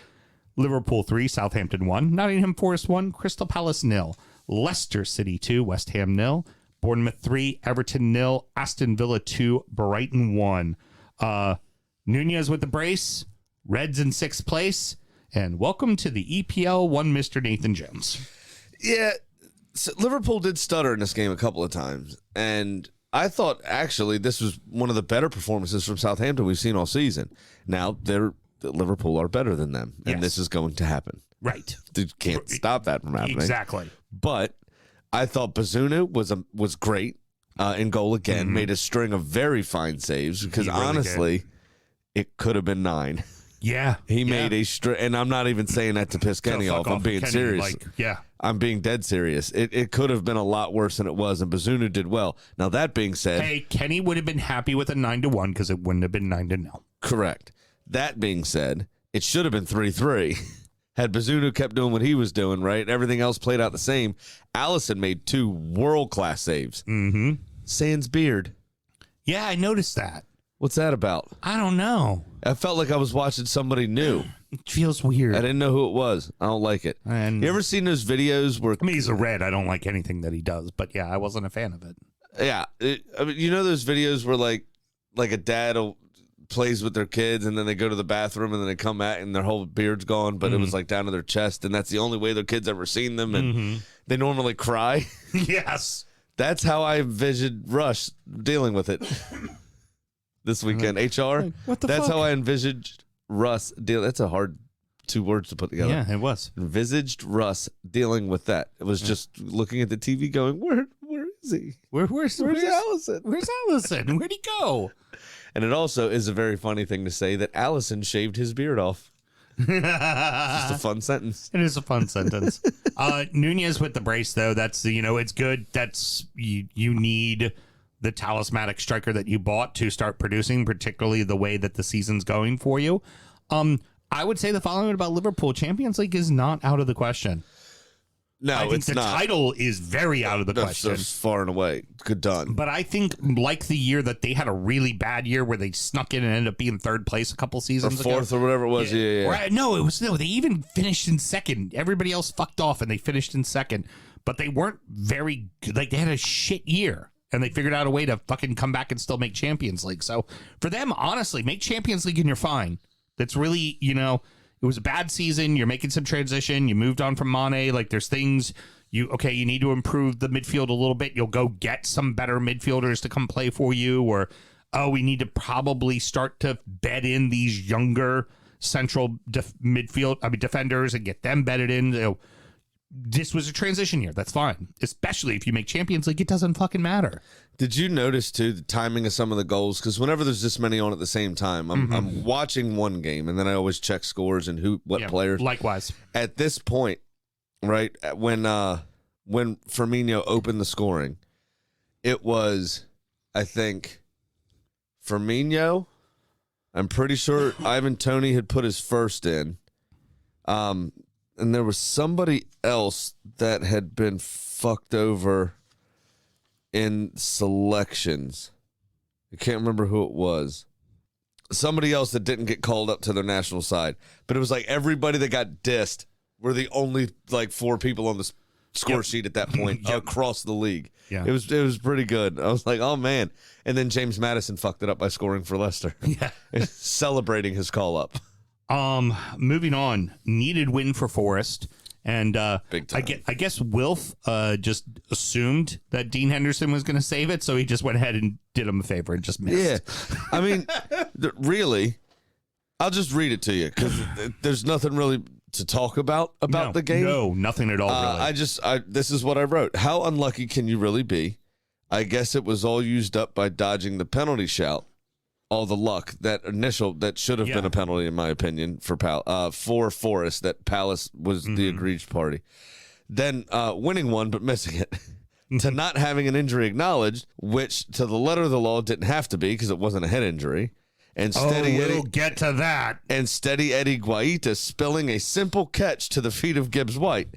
Liverpool 3, Southampton 1, Nottingham Forest 1, Crystal Palace 0, Leicester City 2, West Ham 0, Bournemouth 3, Everton 0, Aston Villa 2, Brighton 1. Nunez with the brace, Reds in 6th place. And welcome to the EPL 1, Mr. Nathan Jones. Yeah, so Liverpool did stutter in this game a couple of times, and I thought actually this was one of the better performances from Southampton we've seen all season. Now Liverpool are better than them, and this is going to happen. Right. You can't stop that from happening. Exactly. But I thought Bazunu was great in goal again. Made a string of very fine saves because He really honestly, it could have been 9. Yeah. He made a and I'm not even saying that to piss Kenny off. I'm being serious. I'm being dead serious. It could have been a lot worse than it was, and Bazunu did well. Now, that being said... Hey, Kenny would have been happy with a 9-1 because it wouldn't have been 9-0. Correct. That being said, it should have been 3-3. Had Bazunu kept doing what he was doing, right? Everything else played out the same. Allison made 2 world-class saves. Mm-hmm. Sans beard. Yeah, I noticed that. What's that about? I don't know. I felt like I was watching somebody new. It feels weird. I didn't know who it was. I don't like it. And You ever seen those videos where... I mean, he's a red. I don't like anything that he does. But yeah, I wasn't a fan of it. Yeah. I mean, you know those videos where like a dad plays with their kids and then they go to the bathroom and then they come out and their whole beard's gone, but it was like down to their chest, and that's the only way their kids ever seen them, and they normally cry. Yes. That's how I envisioned Rush dealing with it this weekend. HR. What the That's fuck? how I envisaged Russ deal. That's a hard 2 words to put together. Yeah, it was. Envisaged Russ dealing with that. It was just looking at the TV going, where is he? Where's Allison? Where's Allison? Where'd he go? And it also is a very funny thing to say that Allison shaved his beard off. Just a fun sentence. It is a fun sentence. Nunez with the brace, though, that's, it's good. That's you need the talismanic striker that you bought to start producing, particularly the way that the season's going for you. I would say the following about Liverpool. Champions League is not out of the question. No, I think it's the not. title is very out of the question. That's far and away. Good done. But I think, like the year that they had a really bad year where they snuck in and ended up being 3rd place a couple Or seasons ago. 4th or whatever it was. Yeah. Right, they even finished in 2nd. Everybody else fucked off and they finished in 2nd. But they weren't very good. Like, they had a shit year. And they figured out a way to fucking come back and still make Champions League. So for them, honestly, make Champions League and you're fine. That's really, it was a bad season. You're making some transition. You moved on from Mane. Like, there's things you need to improve the midfield a little bit. You'll go get some better midfielders to come play for you. Or, we need to probably start to bed in these younger central defenders and get them bedded in. This was a transition year. That's fine. Especially if you make Champions League, it doesn't fucking matter. Did you notice, too, the timing of some of the goals? Because whenever there's this many on at the same time, I'm watching one game, and then I always check scores and what players. Likewise. At this point, right, when Firmino opened the scoring, it was, I think, Firmino. I'm pretty sure Ivan Toney had put his first in. And there was somebody else that had been fucked over in selections. I can't remember who it was. Somebody else that didn't get called up to their national side. But it was like everybody that got dissed were the only 4 people on the score sheet at that point across the league. Yeah. It was pretty good. I was like, oh, man. And then James Maddison fucked it up by scoring for Leicester. Yeah. Celebrating his call up. Moving on, needed win for Forest, and Big time. I guess Wilf just assumed that Dean Henderson was going to save it, so he just went ahead and did him a favor and just missed. Yeah, I mean, really, I'll just read it to you because there's nothing really to talk about the game. No, nothing at all. Really. This is what I wrote. How unlucky can you really be? I guess it was all used up by dodging the penalty shout. All the luck that should have been a penalty in my opinion for Forest, that Palace was the egregious party. Then winning one but missing it. To not having an injury acknowledged, which to the letter of the law didn't have to be because it wasn't a head injury. And we'll get to that. And steady Eddie Guaita spilling a simple catch to the feet of Gibbs White.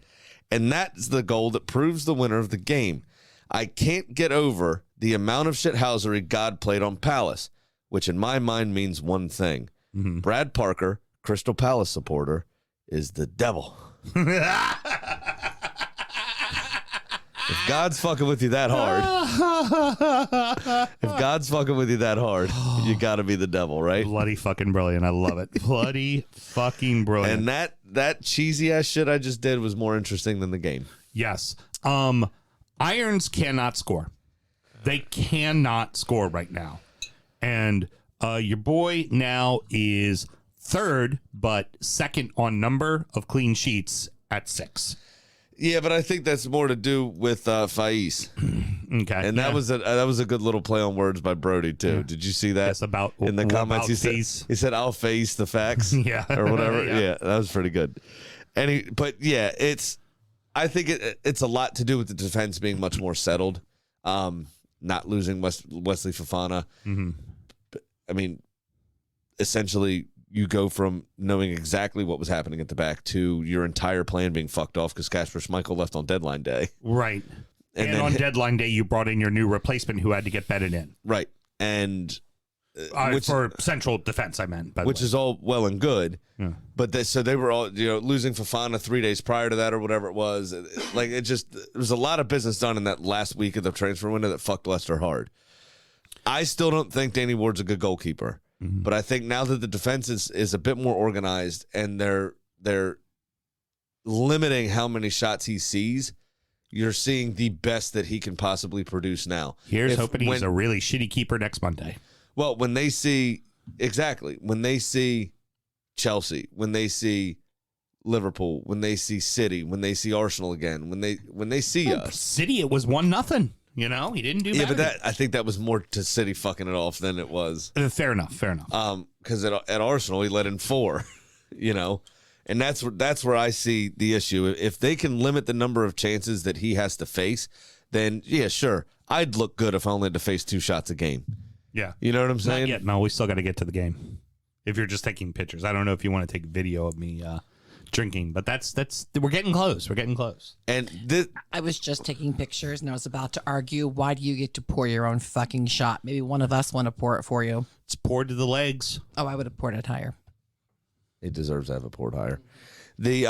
And that's the goal that proves the winner of the game. I can't get over the amount of shithousery God played on Palace, which in my mind means one thing. Brad Parker, Crystal Palace supporter, is the devil. If God's fucking with you that hard, you got to be the devil, right? Bloody fucking brilliant. I love it. Bloody fucking brilliant. And that cheesy ass shit I just did was more interesting than the game. Yes. Irons cannot score. They cannot score right now. And your boy now is 3rd, but 2nd on number of clean sheets at 6. Yeah, but I think that's more to do with Faiz. Okay. And that was a good little play on words by Brody too. Yeah. Did you see that? Yes, about in the comments he said I'll face the facts. Yeah. Or whatever. Yeah, that was pretty good. I think it's a lot to do with the defense being much more settled. Not losing Wesley Fofana. Mm-hmm. I mean, essentially you go from knowing exactly what was happening at the back to your entire plan being fucked off because Kasper Schmeichel left on deadline day. Right. And on deadline day, you brought in your new replacement who had to get bedded in. Right. And for central defense, I meant. Which is all well and good. Yeah. But they were all losing Fofana 3 days prior to that or whatever it was. There was a lot of business done in that last week of the transfer window that fucked Leicester hard. I still don't think Danny Ward's a good goalkeeper. Mm-hmm. But I think now that the defense is a bit more organized and they're limiting how many shots he sees, you're seeing the best that he can possibly produce now. Here's hoping he's a really shitty keeper next Monday. Well, when they see Chelsea, when they see Liverpool, when they see City, when they see Arsenal again, when they see us. City, it was 1-0. He didn't do bad. Yeah, but I think that was more to City fucking it off than it was. Fair enough. Because at Arsenal he let in 4, and that's where I see the issue. If they can limit the number of chances that he has to face, then yeah, sure, I'd look good if I only had to face 2 shots a game. Yeah, you know what I'm saying? Not yet. No, we still got to get to the game. If you're just taking pictures, I don't know if you want to take video of me drinking, but that's we're getting close. We're getting close. And I was just taking pictures, and I was about to argue, why do you get to pour your own fucking shot? Maybe one of us want to pour it for you. It's poured to the legs. Oh, I would have poured it higher. It deserves to have it poured higher. The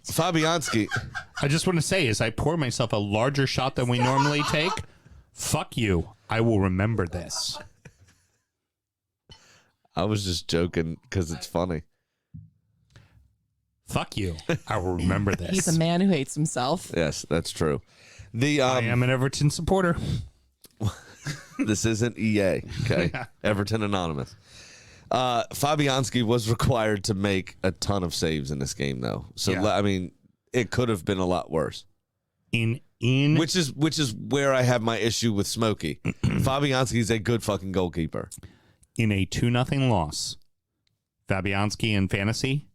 Fabianski. I just want to say, as I pour myself a larger shot than we normally take, fuck you. I will remember this. I was just joking because it's funny. Fuck you. I will remember this. He's a man who hates himself. Yes, that's true. I am an Everton supporter. This isn't EA, okay? Everton Anonymous. Fabianski was required to make a ton of saves in this game, though. So, yeah. I mean, it could have been a lot worse. Which is where I have my issue with Smokey. Fabianski is a good fucking goalkeeper. In a 2-0 loss, Fabianski in fantasy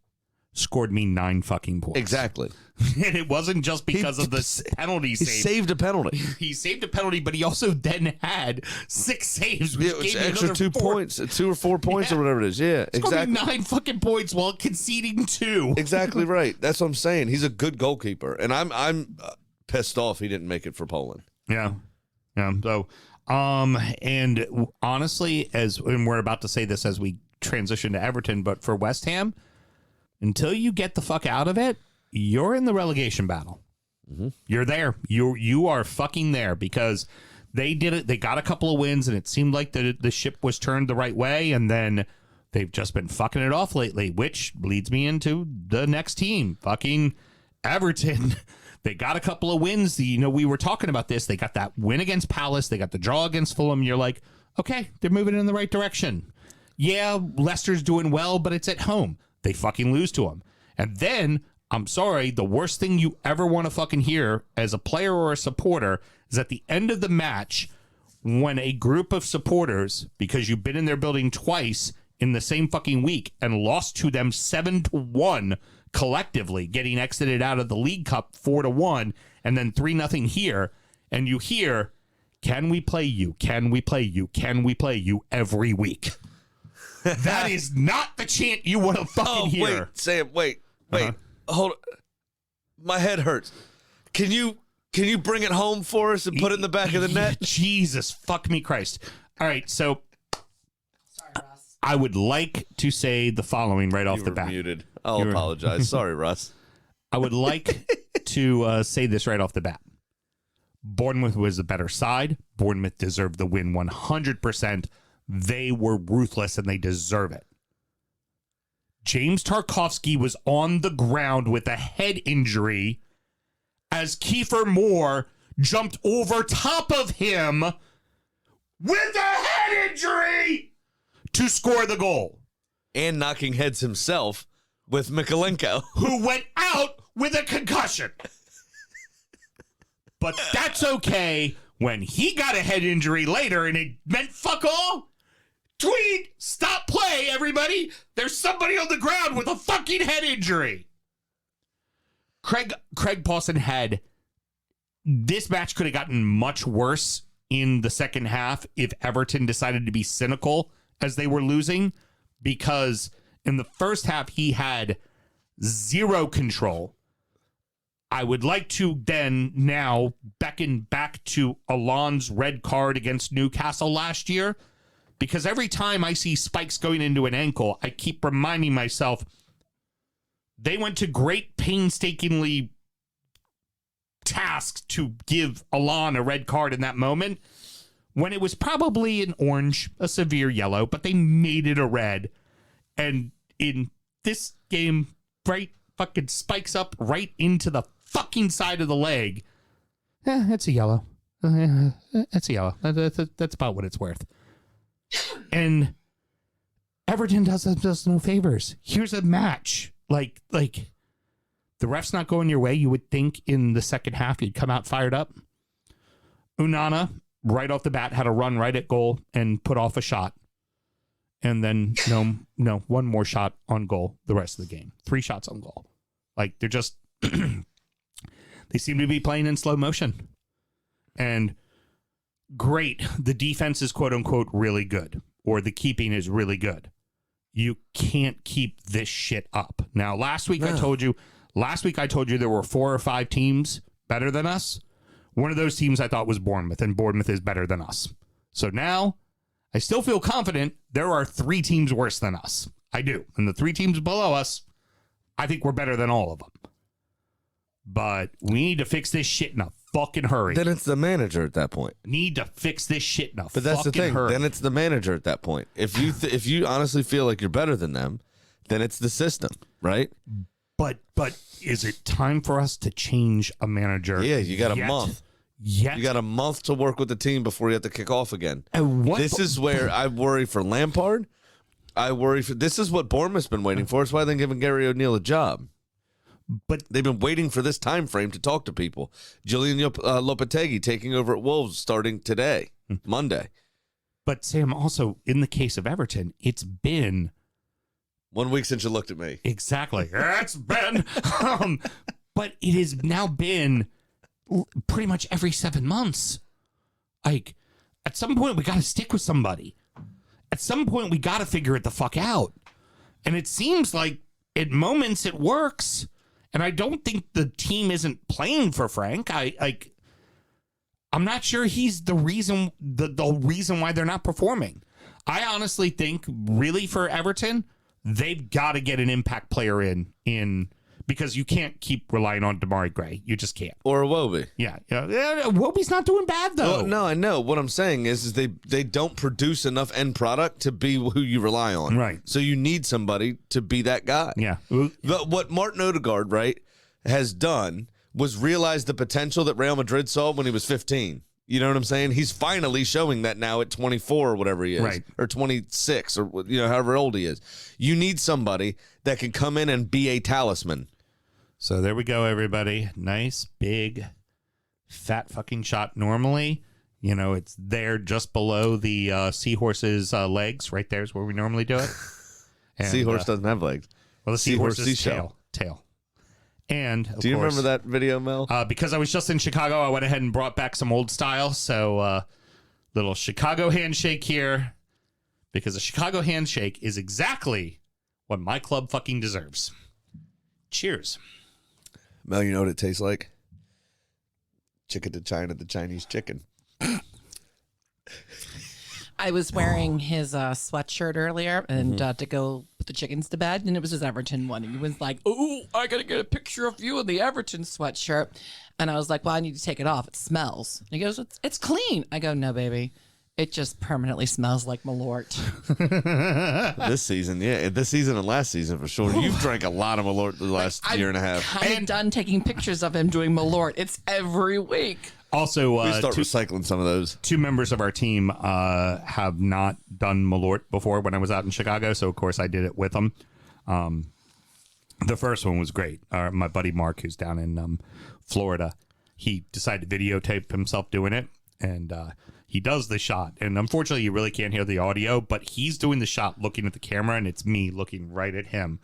scored me 9 fucking points. Exactly. And it wasn't just because of the penalty save. He saved a penalty. He saved a penalty, but he also then had 6 saves, which gave me extra 2 points, 2 or 4 points or whatever it is. Yeah, exactly. 9 fucking points while conceding 2. Exactly right. That's what I'm saying. He's a good goalkeeper, and I'm pissed off he didn't make it for Poland. Yeah. So, and honestly, and we're about to say this as we transition to Everton, but for West Ham, until you get the fuck out of it, you're in the relegation battle. Mm-hmm. You're there. You are fucking there because they did it. They got a couple of wins, and it seemed like the ship was turned the right way, and then they've just been fucking it off lately, which leads me into the next team, fucking Everton. They got a couple of wins. We were talking about this. They got that win against Palace. They got the draw against Fulham. You're like, okay, they're moving in the right direction. Yeah, Leicester's doing well, but it's at home. They fucking lose to them. And then, I'm sorry, the worst thing you ever want to fucking hear as a player or a supporter is at the end of the match when a group of supporters, because you've been in their building twice in the same fucking week and lost to them 7-1 collectively, getting exited out of the League Cup 4-1 and then 3-0 here, and you hear, can we play you? Can we play you? Can we play you every week? That is not the chant you want to fucking hear. Wait, Sam, wait. Hold on. My head hurts. Can you bring it home for us and put it in the back of the net? Jesus, fuck me Christ. All right, so sorry, Russ. I would like to say the following right off the bat. Muted. I'll apologize. Sorry, Russ. I would like to say this right off the bat. Bournemouth was a better side. Bournemouth deserved the win 100%. They were ruthless and they deserve it. James Tarkowski was on the ground with a head injury as Kiefer Moore jumped over top of him with a head injury to score the goal. And knocking heads himself with Mikalenko, who went out with a concussion. But that's okay when he got a head injury later and it meant fuck all. Tweet, stop play, everybody. There's somebody on the ground with a fucking head injury. Craig Pawson had, this match could have gotten much worse in the second half if Everton decided to be cynical as they were losing, because in the first half he had zero control. I would like to then now beckon back to Alon's red card against Newcastle last year, because every time I see spikes going into an ankle, I keep reminding myself they went to great painstakingly tasks to give Alon a red card in that moment when it was probably an orange, a severe yellow, but they made it a red. And in this game, right fucking spikes up right into the fucking side of the leg. It's a yellow. It's a yellow. That's about what it's worth. And Everton does no favors. Here's a match. Like the ref's not going your way. You would think in the second half you'd come out fired up. Onana, right off the bat, had a run right at goal and put off a shot. And then no, one more shot on goal the rest of the game. 3 shots on goal. Like, they're just they seem to be playing in slow motion. And great, the defense is quote unquote really good, or the keeping is really good. You can't keep this shit up. Now, last week I told you there were 4 or 5 teams better than us. One of those teams I thought was Bournemouth, and Bournemouth is better than us. So now I still feel confident there are 3 teams worse than us. I do. And the 3 teams below us, I think we're better than all of them. But we need to fix this shit in a fucking hurry. Then it's the manager at that point. Need to fix this shit in a But that's the fucking thing. hurry. Then it's the manager at that point. If you honestly feel like you're better than them, then it's the system, right? But is it time for us to change a manager? Yeah, you got a month. Yet. You got a month to work with the team before you have to kick off again. And This is where I worry for Lampard. This is what Bournemouth's been waiting for. It's why they're giving Gary O'Neill a job. But they've been waiting for this time frame to talk to people. Julian Lopetegui taking over at Wolves starting today, Monday. But Sam, also in the case of Everton, it's been 1 week since you looked at me. Exactly. It's been, but it has now been pretty much every 7 months. Like, at some point, we got to stick with somebody. At some point, we got to figure it the fuck out. And it seems like at moments it works. And I don't think the team isn't playing for Frank. I'm not sure he's the reason why they're not performing. I honestly think, really, for Everton, they've got to get an impact player in because you can't keep relying on Damari Gray. You just can't. Or Iwobi. Yeah. Iwobi's not doing bad, though. Well, no, I know. What I'm saying is they don't produce enough end product to be who you rely on. Right. So you need somebody to be that guy. Yeah. But what Martin Odegaard, right, has done was realize the potential that Real Madrid saw when he was 15. You know what I'm saying? He's finally showing that now at 24 or whatever he is. Right. Or 26 or however old he is. You need somebody that can come in and be a talisman. So there we go, everybody. Nice, big, fat fucking shot. Normally, it's there just below the seahorse's legs. Right there is where we normally do it. And, Seahorse doesn't have legs. Well, the seahorse's seashell. tail. And, do you remember that video, Mel? Because I was just in Chicago, I went ahead and brought back some old style. So little Chicago handshake here. Because a Chicago handshake is exactly what my club fucking deserves. Cheers. Mel, you know what it tastes like? Chicken to China, the Chinese chicken. I was wearing his sweatshirt earlier and to go put the chickens to bed, and it was his Everton one. And he was like, "Oh, I got to get a picture of you in the Everton sweatshirt." And I was like, "Well, I need to take it off. It smells." And he goes, "It's clean." I go, "No, baby. It just permanently smells like Malort." This season, yeah. This season and last season, for sure. You've drank a lot of Malort the last year and a half. I'm done taking pictures of him doing Malort. It's every week. Also, we start recycling some of those. 2 members of our team have not done Malort before when I was out in Chicago, so of course I did it with them. The first one was great. My buddy Mark, who's down in Florida, he decided to videotape himself doing it, and he does the shot. And unfortunately, you really can't hear the audio, but he's doing the shot looking at the camera, and it's me looking right at him.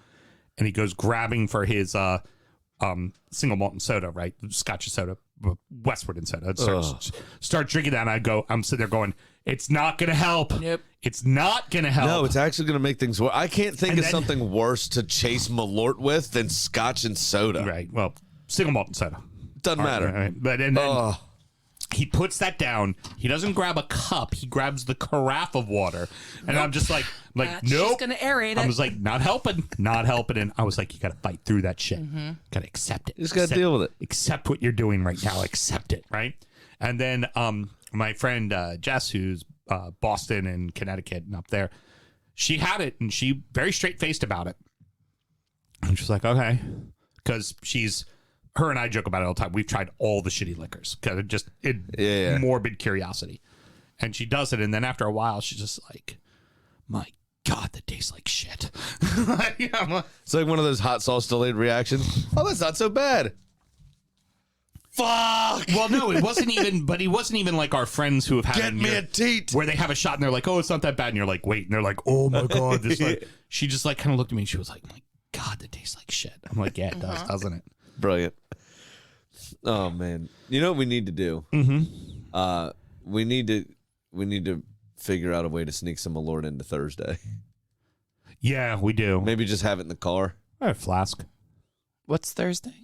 And he goes grabbing for his single malt and soda, right? Scotch and soda, Westward and soda. Start drinking that, and I'm sitting there going, it's not going to help. Nope. It's not going to help. No, it's actually going to make things worse. I can't think of something worse to chase Malort with than Scotch and soda. Right. Well, single malt and soda. Doesn't matter. Right. But and then he puts that down. He doesn't grab a cup. He grabs the carafe of water. And I'm just like That's nope. just gonna aerate it. I was like, not helping. And I was like, you got to fight through that shit. Got to accept it. You just got to deal with it. Accept what you're doing right now. Accept it, right? And then my friend Jess, who's Boston and Connecticut and up there, she had it, and she very straight-faced about it. And she's like, okay. Because her and I joke about it all the time. We've tried all the shitty liquors. Because morbid curiosity. And she does it, and then after a while, she's just like, my God, that tastes like shit. It's like one of those hot sauce delayed reactions. Oh, that's not so bad. Fuck. Well, no, it wasn't even, but he wasn't even like our friends who have had Get me a teat. where they have a shot and they're like, oh, it's not that bad. And you're like, wait. And they're like, oh my God. This she just like kind of looked at me and she was like, my God, that tastes like shit. I'm like, yeah, it does, doesn't it? Brilliant. Oh, man. You know what we need to do? We need to figure out a way to sneak some Malort into Thursday. Yeah, we do. Maybe just have it in the car. All right, flask. What's Thursday?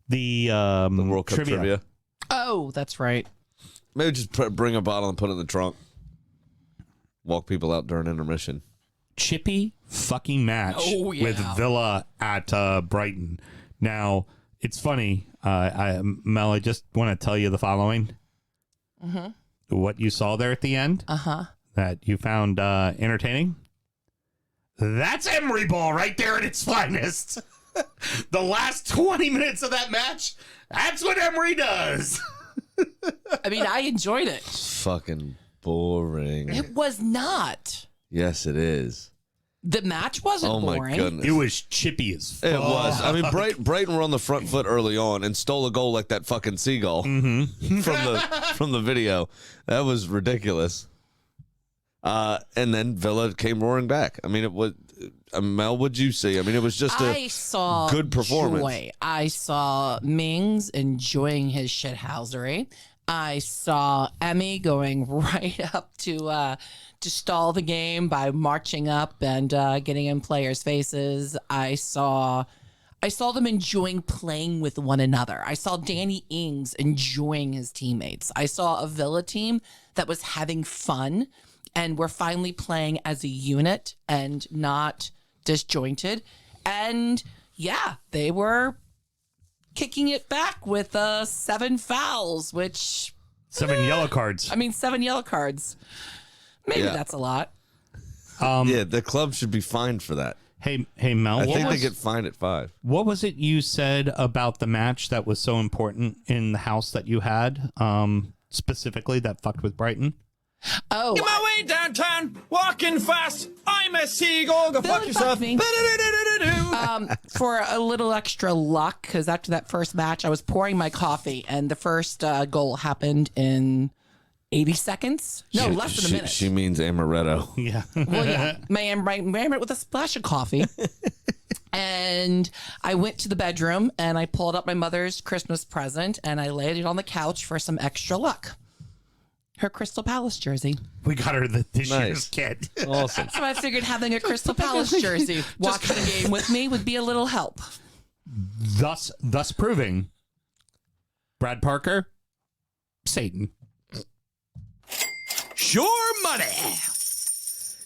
The World Cup trivia. Oh, that's right. Maybe just bring a bottle and put it in the trunk. Walk people out during intermission. Chippy fucking match with Villa at Brighton. Now, it's funny. Mel, I just want to tell you the following. What you saw there at the end that you found entertaining. That's Emery ball right there at its finest. The last 20 minutes of that match, that's what Emery does. I mean, I enjoyed it. It's fucking boring. It was not. Yes, it is. The match wasn't boring. Oh, my goodness. It was chippy as fuck. It was. I mean, Brighton were on the front foot early on and stole a goal like that fucking seagull from the video. That was ridiculous. And then Villa came roaring back. I mean, it was. Mel, what'd you see? I mean, it was just a good performance. Joy. I saw Mings enjoying his shithousery. I saw Emmy going right up to stall the game by marching up and getting in players' faces. I saw them enjoying playing with one another. I saw Danny Ings enjoying his teammates. I saw a Villa team that was having fun and we're finally playing as a unit and not disjointed. And yeah, they were kicking it back with 7 fouls, which 7 yellow cards. I mean, 7 yellow cards. Maybe that's a lot. Yeah, the club should be fined for that. Hey, Mel. I think they get fined at 5. What was it you said about the match that was so important in the house that you had, specifically that fucked with Brighton? Oh, Get my way downtown, walking fast. I'm a seagull. Go fuck yourself. Me. For a little extra luck, because after that first match, I was pouring my coffee, and the first goal happened in 80 seconds. No, less than a minute. She means amaretto. Yeah. Well, yeah, my with a splash of coffee. And I went to the bedroom, and I pulled up my mother's Christmas present, and I laid it on the couch for some extra luck. Her Crystal Palace jersey. We got her this year's kit. Awesome. So I figured having a Crystal Palace jersey watching the game with me would be a little help. Thus proving Brad Parker, Satan. Sure money.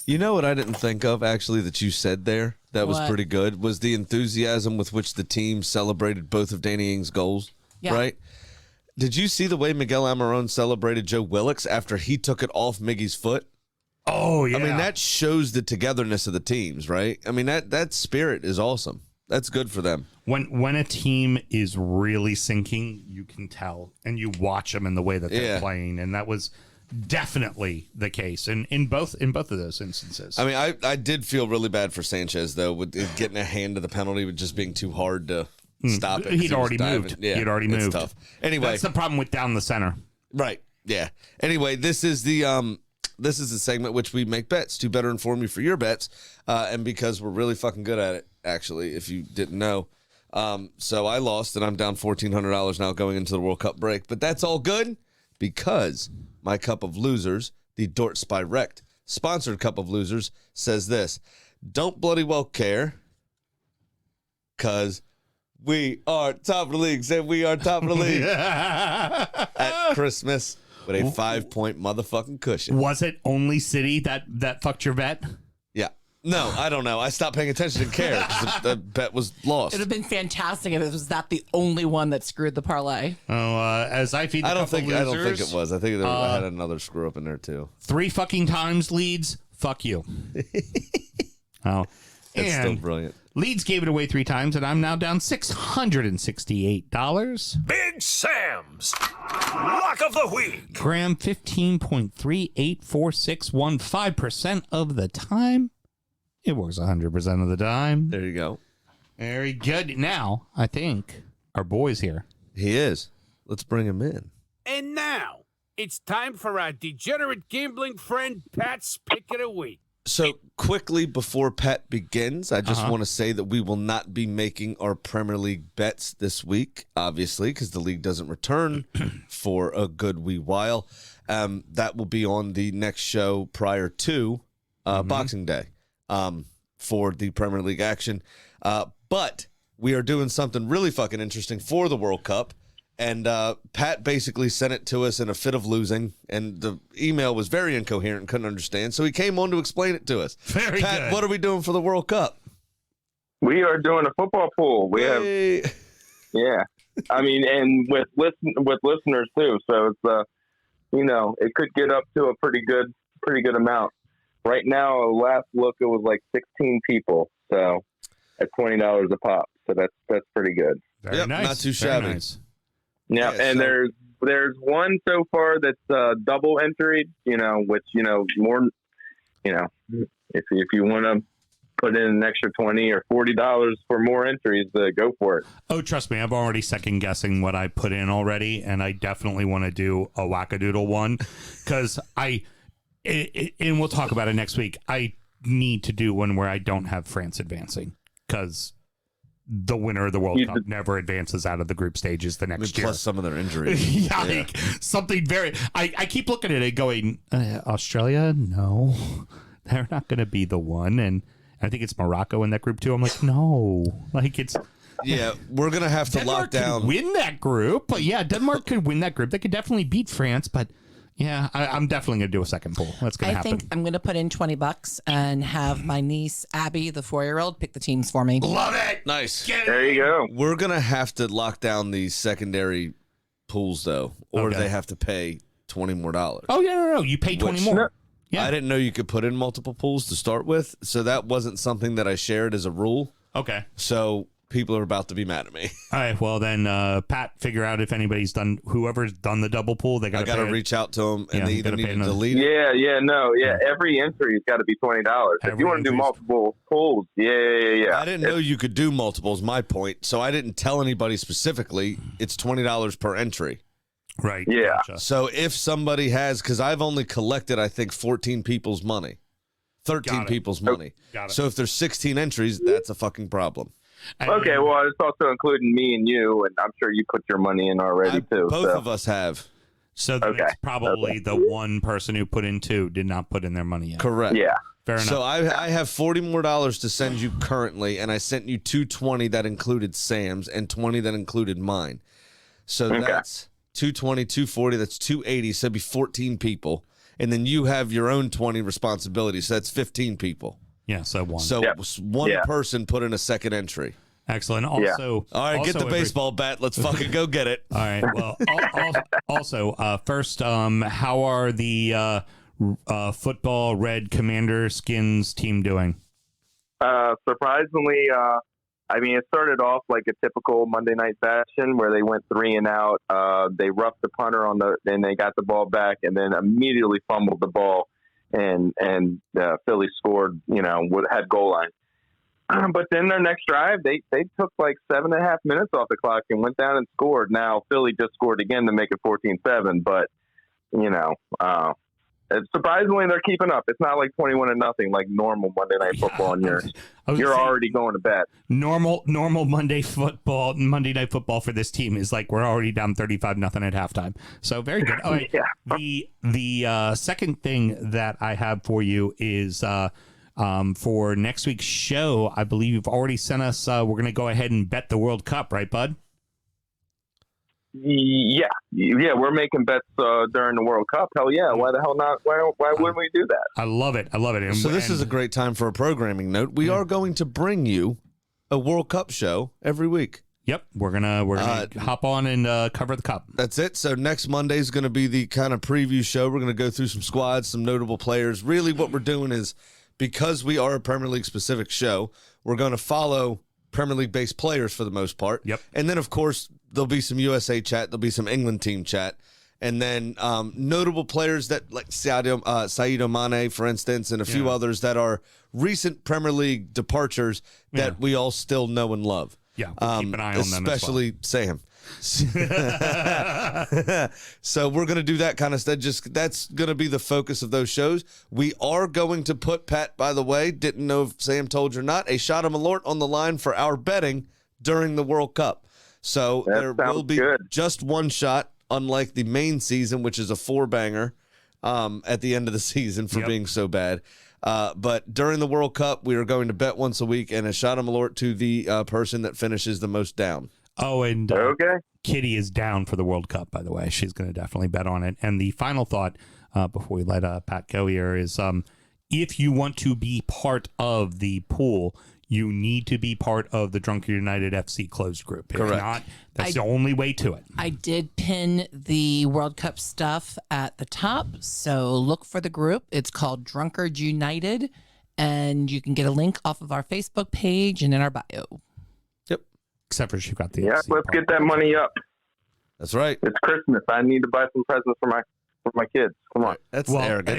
You know what I didn't think of, actually, that you said there that was What? pretty good, was the enthusiasm with which the team celebrated both of Danny Ings' goals, right? Did you see the way Miguel Almiron celebrated Joe Willox after he took it off Miggy's foot? Oh, yeah. I mean, that shows the togetherness of the teams, right? I mean, that spirit is awesome. That's good for them. When a team is really sinking, you can tell, and you watch them in the way that they're playing, and that was definitely the case in both of those instances. I mean, I did feel really bad for Sanchez, though, with getting a hand to the penalty with just being too hard to stop it. 'cause He'd he was already diving. moved. Yeah, He'd already moved. It's tough. Anyway, That's the problem with down the center. right. Yeah. Anyway, this is the segment which we make bets to better inform you for your bets, and because we're really fucking good at it. Actually, if you didn't know, so I lost and I'm down $1,400 now going into the World Cup break, but that's all good because my Cup of Losers, the Dort Spy Rect sponsored Cup of Losers, says this: don't bloody well care, cause we are top of the league. Say we are top of the league at Christmas. With a 5-point motherfucking cushion. Was it only City that fucked your bet? Yeah. No, I don't know. I stopped paying attention and care because the bet was lost. It would have been fantastic if it was that the only one that screwed the parlay. Oh, as I feed the I don't Cup of think Losers, it was. I think I had another screw up in there too. 3 fucking times Leeds. Fuck you. Oh, It's still and brilliant. Leeds gave it away 3 times, and I'm now down $668. Big Sam's Lock of the Week. Graham, 15.384615% of the time. It works 100% of the time. There you go. Very good. Now, I think our boy's here. He is. Let's bring him in. And now, it's time for our degenerate gambling friend Pat's Pick of the Week. So quickly before Pat begins, I just want to say that we will not be making our Premier League bets this week, obviously, because the league doesn't return for a good wee while. That will be on the next show prior to Boxing Day for the Premier League action. But we are doing something really fucking interesting for the World Cup. And Pat basically sent it to us in a fit of losing, and the email was very incoherent and couldn't understand, so he came on to explain it to us. Very Pat, good. what are we doing for the World Cup? We are doing a football pool. We have, yeah. I mean, and with listeners too. So it's it could get up to a pretty good amount. Right now, last look, it was like 16 people. So at $20 a pop. So that's pretty good. Very Yep, nice. not too Very shabby. nice. Yeah, Yeah, and so- there's one so far that's double entry. Which more. If you want to put in an extra $20 or $40 for more entries, go for it. Oh, trust me, I'm already second guessing what I put in already, and I definitely want to do a wackadoodle one because and we'll talk about it next week. I need to do one where I don't have France advancing because the winner of the World Cup never advances out of the group stages the next year. Plus some of their injuries. Yeah, like something very. I keep looking at it going, Australia, no, they're not going to be the one, and I think it's Morocco in that group too. I'm like, no, like it's. Yeah, we're going to have to Denmark lock down. could win that group, but yeah, Denmark could win that group. They could definitely beat France, but yeah, I'm definitely going to do a second poll. That's going to I happen. think I'm going to put in $20 and have my niece Abby, the 4-year-old, pick the teams for me. Love it. Nice. There you go. We're going to have to lock down these secondary pools, though, or Okay. they have to pay $20 more. Oh yeah, no, you pay 20 Which- more. Yeah. I didn't know you could put in multiple pools to start with, so that wasn't something that I shared as a rule. Okay. So people are about to be mad at me. All right. Well, then, Pat, figure out if anybody's done. Whoever's done the double pool, they got I got to reach out to them, and Yeah, they you either gotta need pay to another- delete it. Yeah. Every entry's got to be $20. If Every you want to do entry's- multiple pools, yeah. I didn't know you could do multiples, my point, so I didn't tell anybody specifically. It's $20 per entry. Right. Yeah. Gotcha. So if somebody has, because I've only collected, I think, 14 people's money, 13 Got it. people's money. Got it. So if there's 16 entries, that's a fucking problem. And- Okay, well, it's also including me and you, and I'm sure you put your money in already too. Both so. of us have. So then Okay. it's probably the one person who put in 2 did not put in their money yet. Correct. Yeah. Fair enough. So I have $40 more to send you currently, and I sent you 220 that included Sam's and 20 that included mine. So Okay. that's 220, 240, that's 280, so it'd be 14 people. And then you have your own 20 responsibilities, so that's 15 people. yeah. So one. So Yep. one Yeah. person put in a second entry. Excellent. Also, All right, get also the baseball bat. Let's fucking go get it. All right. Well, also, first, how are the football red Commander Skins team doing? Surprisingly, it started off like a typical Monday night fashion where they went 3 and out. They roughed the punter and they got the ball back, and then immediately fumbled the ball, and Philly scored. Had goal line. But then their next drive, they took like 7.5 minutes off the clock and went down and scored. Now Philly just scored again to make it 14-7, but surprisingly they're keeping up. It's not like 21-0 like normal Monday Night Football, and you're already going to bed. Normal Monday Night Football for this team is like we're already down 35-0 at halftime. So very good. All right. Yeah. The second thing that I have for you is for next week's show. I believe you've already sent us. We're going to go ahead and bet the World Cup, right, bud? Yeah, we're making bets during the World Cup. Hell yeah! Why the hell not? Why wouldn't we do that? I love it. And, so this is a great time for a programming note. We are going to bring you a World Cup show every week. Yep, we're gonna hop on and cover the cup. That's it. So next Monday is going to be the kind of preview show. We're going to go through some squads, some notable players. Really, what we're doing is, because we are a Premier League specific show, we're going to follow Premier League based players for the most part. Yep. And then of course there'll be some USA chat, there'll be some England team chat, and then notable players that like Sadio Mane, for instance, and a few others that are recent Premier League departures that we all still know and love. Yeah, we'll keep an eye on them, especially Sam. So we're going to do that kind of stuff. That's going to be the focus of those shows. We are going to put, Pat, by the way, didn't know if Sam told you or not, a shot of Malort on the line for our betting during the World Cup. So there will be just one shot, unlike the main season, which is a 4-banger at the end of the season for being so bad. But during the World Cup, we are going to bet once a week, and a shot of Malort to the person that finishes the most down. Oh, and Kitty is down for the World Cup, by the way. She's going to definitely bet on it. And the final thought before we let Pat go here is if you want to be part of the pool, you need to be part of the Drunker United FC closed group. If not, that's the only way to it. I did pin the World Cup stuff at the top, so look for the group. It's called Drunkard United, and you can get a link off of our Facebook page and in our bio. Except for she got the let's get that money up. That's right. It's Christmas. I need to buy some presents for my kids. Come on. That's arrogant.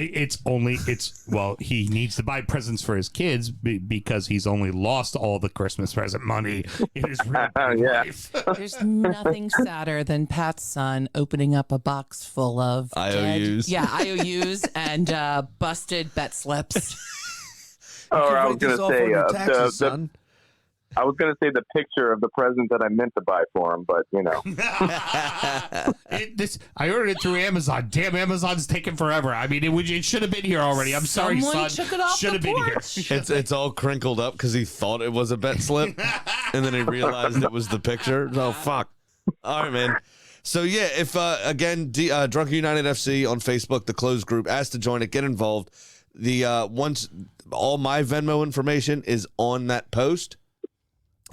He needs to buy presents for his kids because he's only lost all the Christmas present money in his life. There's nothing sadder than Pat's son opening up a box full of IOUs. IOUs and busted bet slips. I was going to say I was going to say the picture of the present that I meant to buy for him, but I ordered it through Amazon. Damn, Amazon's taking forever. I mean, it should have been here already. I'm sorry, son. Took it off should have been here. It's all crinkled up because he thought it was a bet slip, and then he realized it was the picture. Oh, fuck. All right, man. So, yeah, if, again, Drunken United FC on Facebook, the closed group, ask to join it, get involved. Once all my Venmo information is on that post.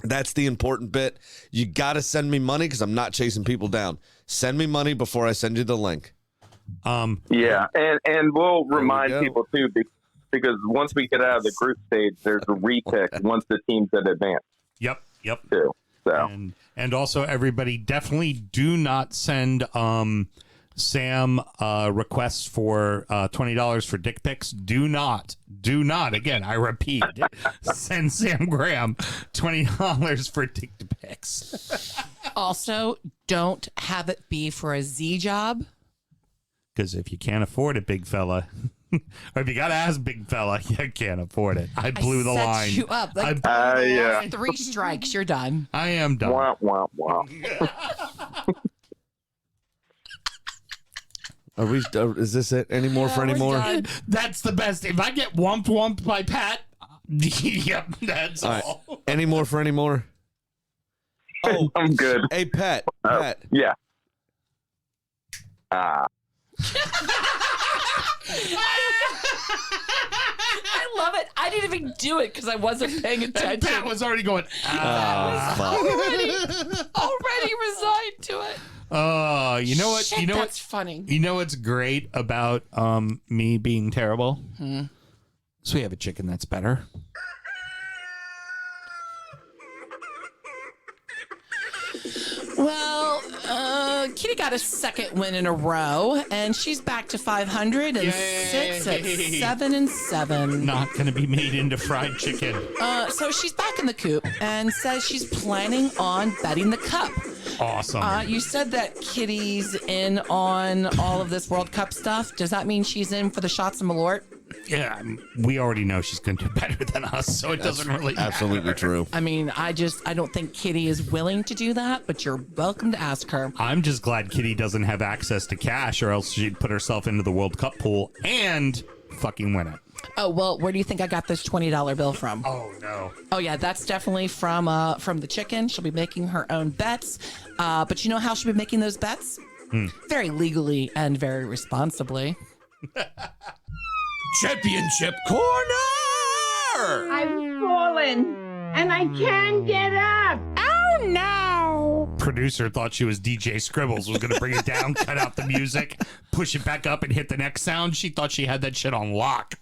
That's the important bit. You got to send me money because I'm not chasing people down. Send me money before I send you the link. And we'll remind people, too, because once we get out of the group stage, there's a repick once the teams that advance. Yep. Too. So. And also, everybody, definitely do not send Sam requests for $20 for dick pics. Do not, again, I repeat, send Sam Graham $20 for dick pics. Also, don't have it be for a Z job. Because if you can't afford it, big fella, or if you got to ask big fella, you can't afford it. I blew the line. You up. Like, 3 strikes, you're done. I am done. Wow. Are we? Is this it? Any more for any more? That's the best. If I get whumped by Pat, yep, that's all. Right. Any more for any more? Oh, I'm good. Hey, Pat. Yeah. I love it. I didn't even do it because I wasn't paying attention. Pat was already going, already resigned to it. You know what? Shit, that's funny. You know what's great about me being terrible? So we have a chicken that's better. Well, Kitty got a second win in a row, and she's back to 500 and sits at 7-7. Not going to be made into fried chicken. So she's back in the coop and says she's planning on betting the cup. Awesome. You said that Kitty's in on all of this World Cup stuff. Does that mean she's in for the shots of Malort? Yeah, we already know she's going to do better than us, so it doesn't really Absolutely matter. true. I mean, I don't think Kitty is willing to do that, but you're welcome to ask her. I'm just glad Kitty doesn't have access to cash, or else she'd put herself into the World Cup pool and fucking win it. Oh, well, where do you think I got this $20 bill from? Oh, no. Oh, yeah, that's definitely from the chicken. She'll be making her own bets. But you know how she'll be making those bets? Very legally and very responsibly. Championship corner! I've fallen and I can't get up. Oh no! Producer thought she was DJ Scribbles, was going to bring it down, cut out the music, push it back up, and hit the next sound. She thought she had that shit on lock.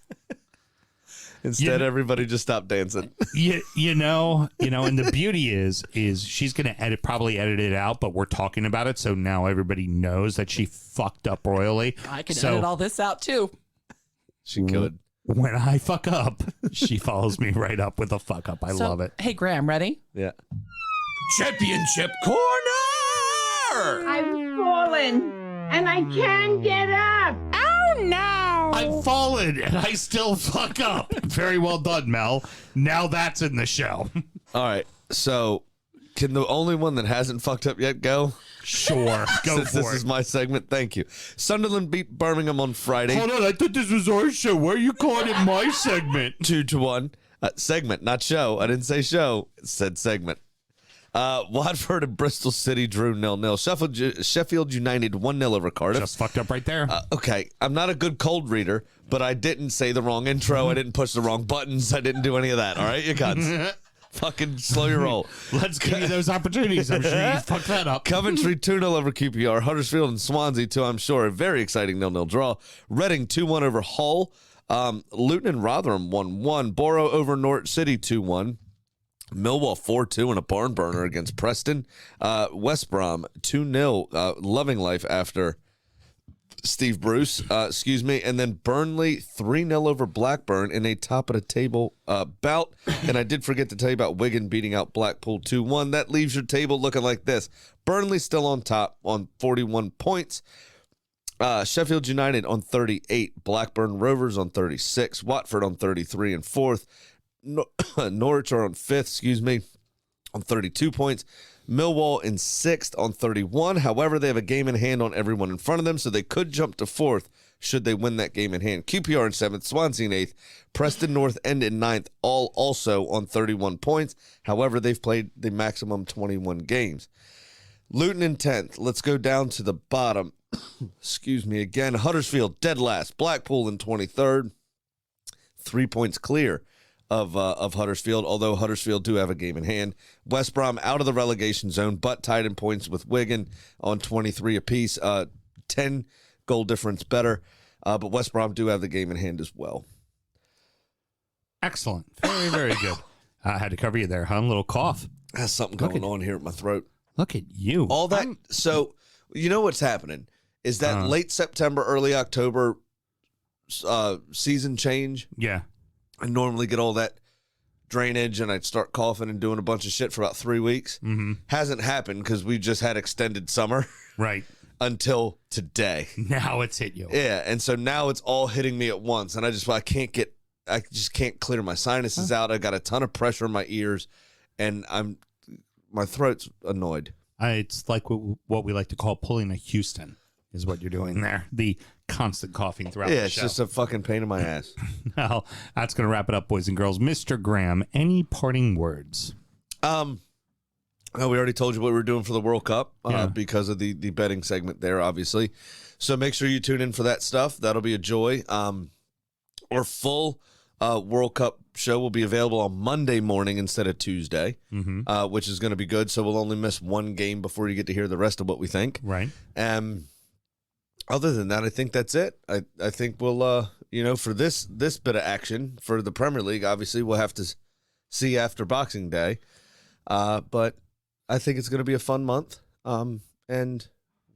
Instead, everybody just stopped dancing. You know, and the beauty is she's going to probably edit it out, but we're talking about it, so now everybody knows that she fucked up royally. I can edit all this out, too. She could. When I fuck up, she follows me right up with a fuck up. I love it. Hey, Graham, ready? Yeah. Championship corner! I've fallen and I can't get up. Oh no! I've fallen and I still fuck up. Very well done, Mel. Now that's in the show. All right. So, can the only one that hasn't fucked up yet go? Sure. Go Since for this it. is my segment, thank you. Sunderland beat Birmingham on Friday. Hold on, I thought this was our show. Why are you calling it my segment? 2-1. Segment, not show. I didn't say show. It said segment. Watford and Bristol City drew 0-0. Sheffield United 1-0 over Cardiff. Just fucked up right there. Okay, I'm not a good cold reader, but I didn't say the wrong intro. I didn't push the wrong buttons. I didn't do any of that. All right, you cunts. Fucking slow your roll. Let's give you those opportunities. I'm sure you fucked that up. Coventry 2-0 over QPR. Huddersfield and Swansea 2, I'm sure. A very exciting 0-0 draw. Reading 2-1 over Hull. Luton and Rotherham 1-1. Borough over Norwich City 2-1. Millwall 4-2 in a barn burner against Preston. West Brom 2-0. Loving life after Steve Bruce. And then Burnley 3-0 over Blackburn in a top of the table bout. And I did forget to tell you about Wigan beating out Blackpool 2-1. That leaves your table looking like this. Burnley still on top on 41 points. Sheffield United on 38. Blackburn Rovers on 36. Watford on 33 and 4th. Norwich are on 5th, on 32 points. Millwall in 6th on 31. However, they have a game in hand on everyone in front of them, so they could jump to 4th should they win that game in hand. QPR in 7th, Swansea in 8th, Preston North End in 9th, all also on 31 points. However, they've played the maximum 21 games. Luton in 10th. Let's go down to the bottom. Again. Huddersfield dead last. Blackpool in 23rd. 3 points clear of Huddersfield, although Huddersfield do have a game in hand. West Brom out of the relegation zone, but tied in points with Wigan on 23 apiece. 10 goal difference better, but West Brom do have the game in hand as well. Excellent. Very, very good. I had to cover you there, huh? A little cough. Has something going on here at my throat. Look at you. All that. So, you know what's happening is that late September, early October season change. Yeah. I normally get all that drainage and I'd start coughing and doing a bunch of shit for about 3 weeks. Mm-hmm. Hasn't happened because we just had extended summer. Right. Until today. Now it's hit you. Yeah. And so now it's all hitting me at once. And I just can't clear my sinuses out. I got a ton of pressure in my ears and my throat's annoyed. It's like what we like to call pulling a Houston is what you're doing there. The constant coughing throughout the show. Yeah, it's just a fucking pain in my ass. Well, that's going to wrap it up, boys and girls. Mr. Graham, any parting words? We already told you what we were doing for the World Cup because of the betting segment there, obviously. So make sure you tune in for that stuff. That'll be a joy. Our full World Cup show will be available on Monday morning instead of Tuesday, which is going to be good. So we'll only miss one game before you get to hear the rest of what we think. Right. Other than that, I think that's it. I think we'll, for this bit of action for the Premier League, obviously we'll have to see after Boxing Day. But I think it's going to be a fun month. And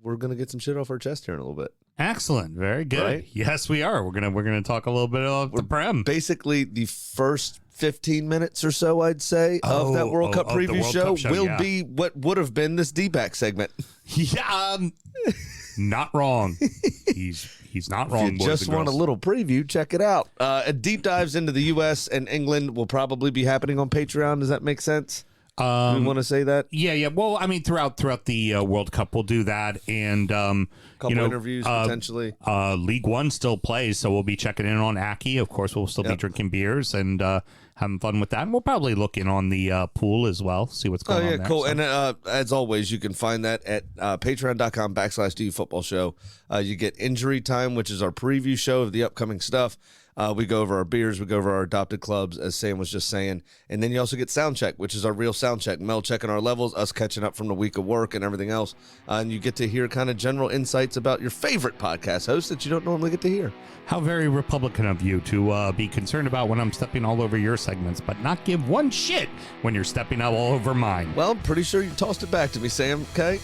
we're gonna get some shit off our chest here in a little bit. Excellent, very good. Right? Yes, we are. We're gonna talk a little bit about the Prem. Basically, the first 15 minutes or so, I'd say, of that World Cup of the preview World show Cup show, will yeah. be what would have been this D-back segment. Yeah, not wrong. He's not wrong. If you boys just and want a girls. little preview, check it out. Deep dives into the U.S. and England will probably be happening on Patreon. Does that make sense? Do we want to say that? Yeah. Well, I mean, throughout the World Cup, we'll do that, and Couple interviews potentially. League One still plays, so we'll be checking in on Aki. Of course, we'll still be drinking beers and having fun with that. And we'll probably look in on the pool as well, see what's going on there. Cool. So. And as always, you can find that at patreon.com/DU Football Show. You get Injury Time, which is our preview show of the upcoming stuff. We go over our beers, we go over our adopted clubs, as Sam was just saying. And then you also get Sound Check, which is our real sound check. Mel checking our levels, us catching up from the week of work and everything else. And you get to hear kind of general insights about your favorite podcast host that you don't normally get to hear. How very Republican of you to be concerned about when I'm stepping all over your segments, but not give one shit when you're stepping all over mine. Well, I'm pretty sure you tossed it back to me, Sam, okay?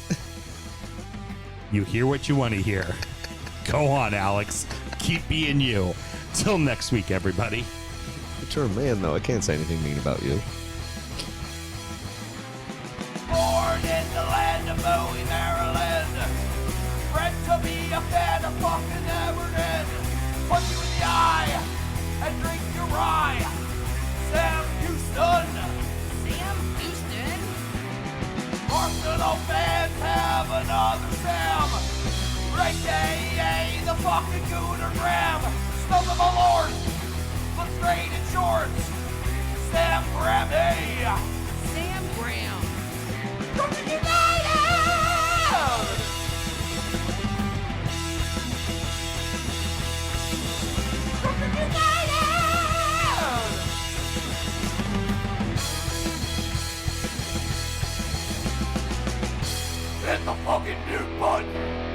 You hear what you want to hear. Go on, Alex. Keep being you. Till next week, everybody. But you're a man, though. I can't say anything mean about you. Born in the land of Bowie, Maryland. Bred to be a fan of fucking Everton. Punch you in the eye and drink your rye. Sam Houston. Sam Houston? Arsenal fans have another Sam. AKA the fucking Gooner Graham. Stump of my lord. Look straight in shorts. Sam Graham, hey. Sam Graham. Brooklyn United! Brooklyn United! Hit the fucking mute button!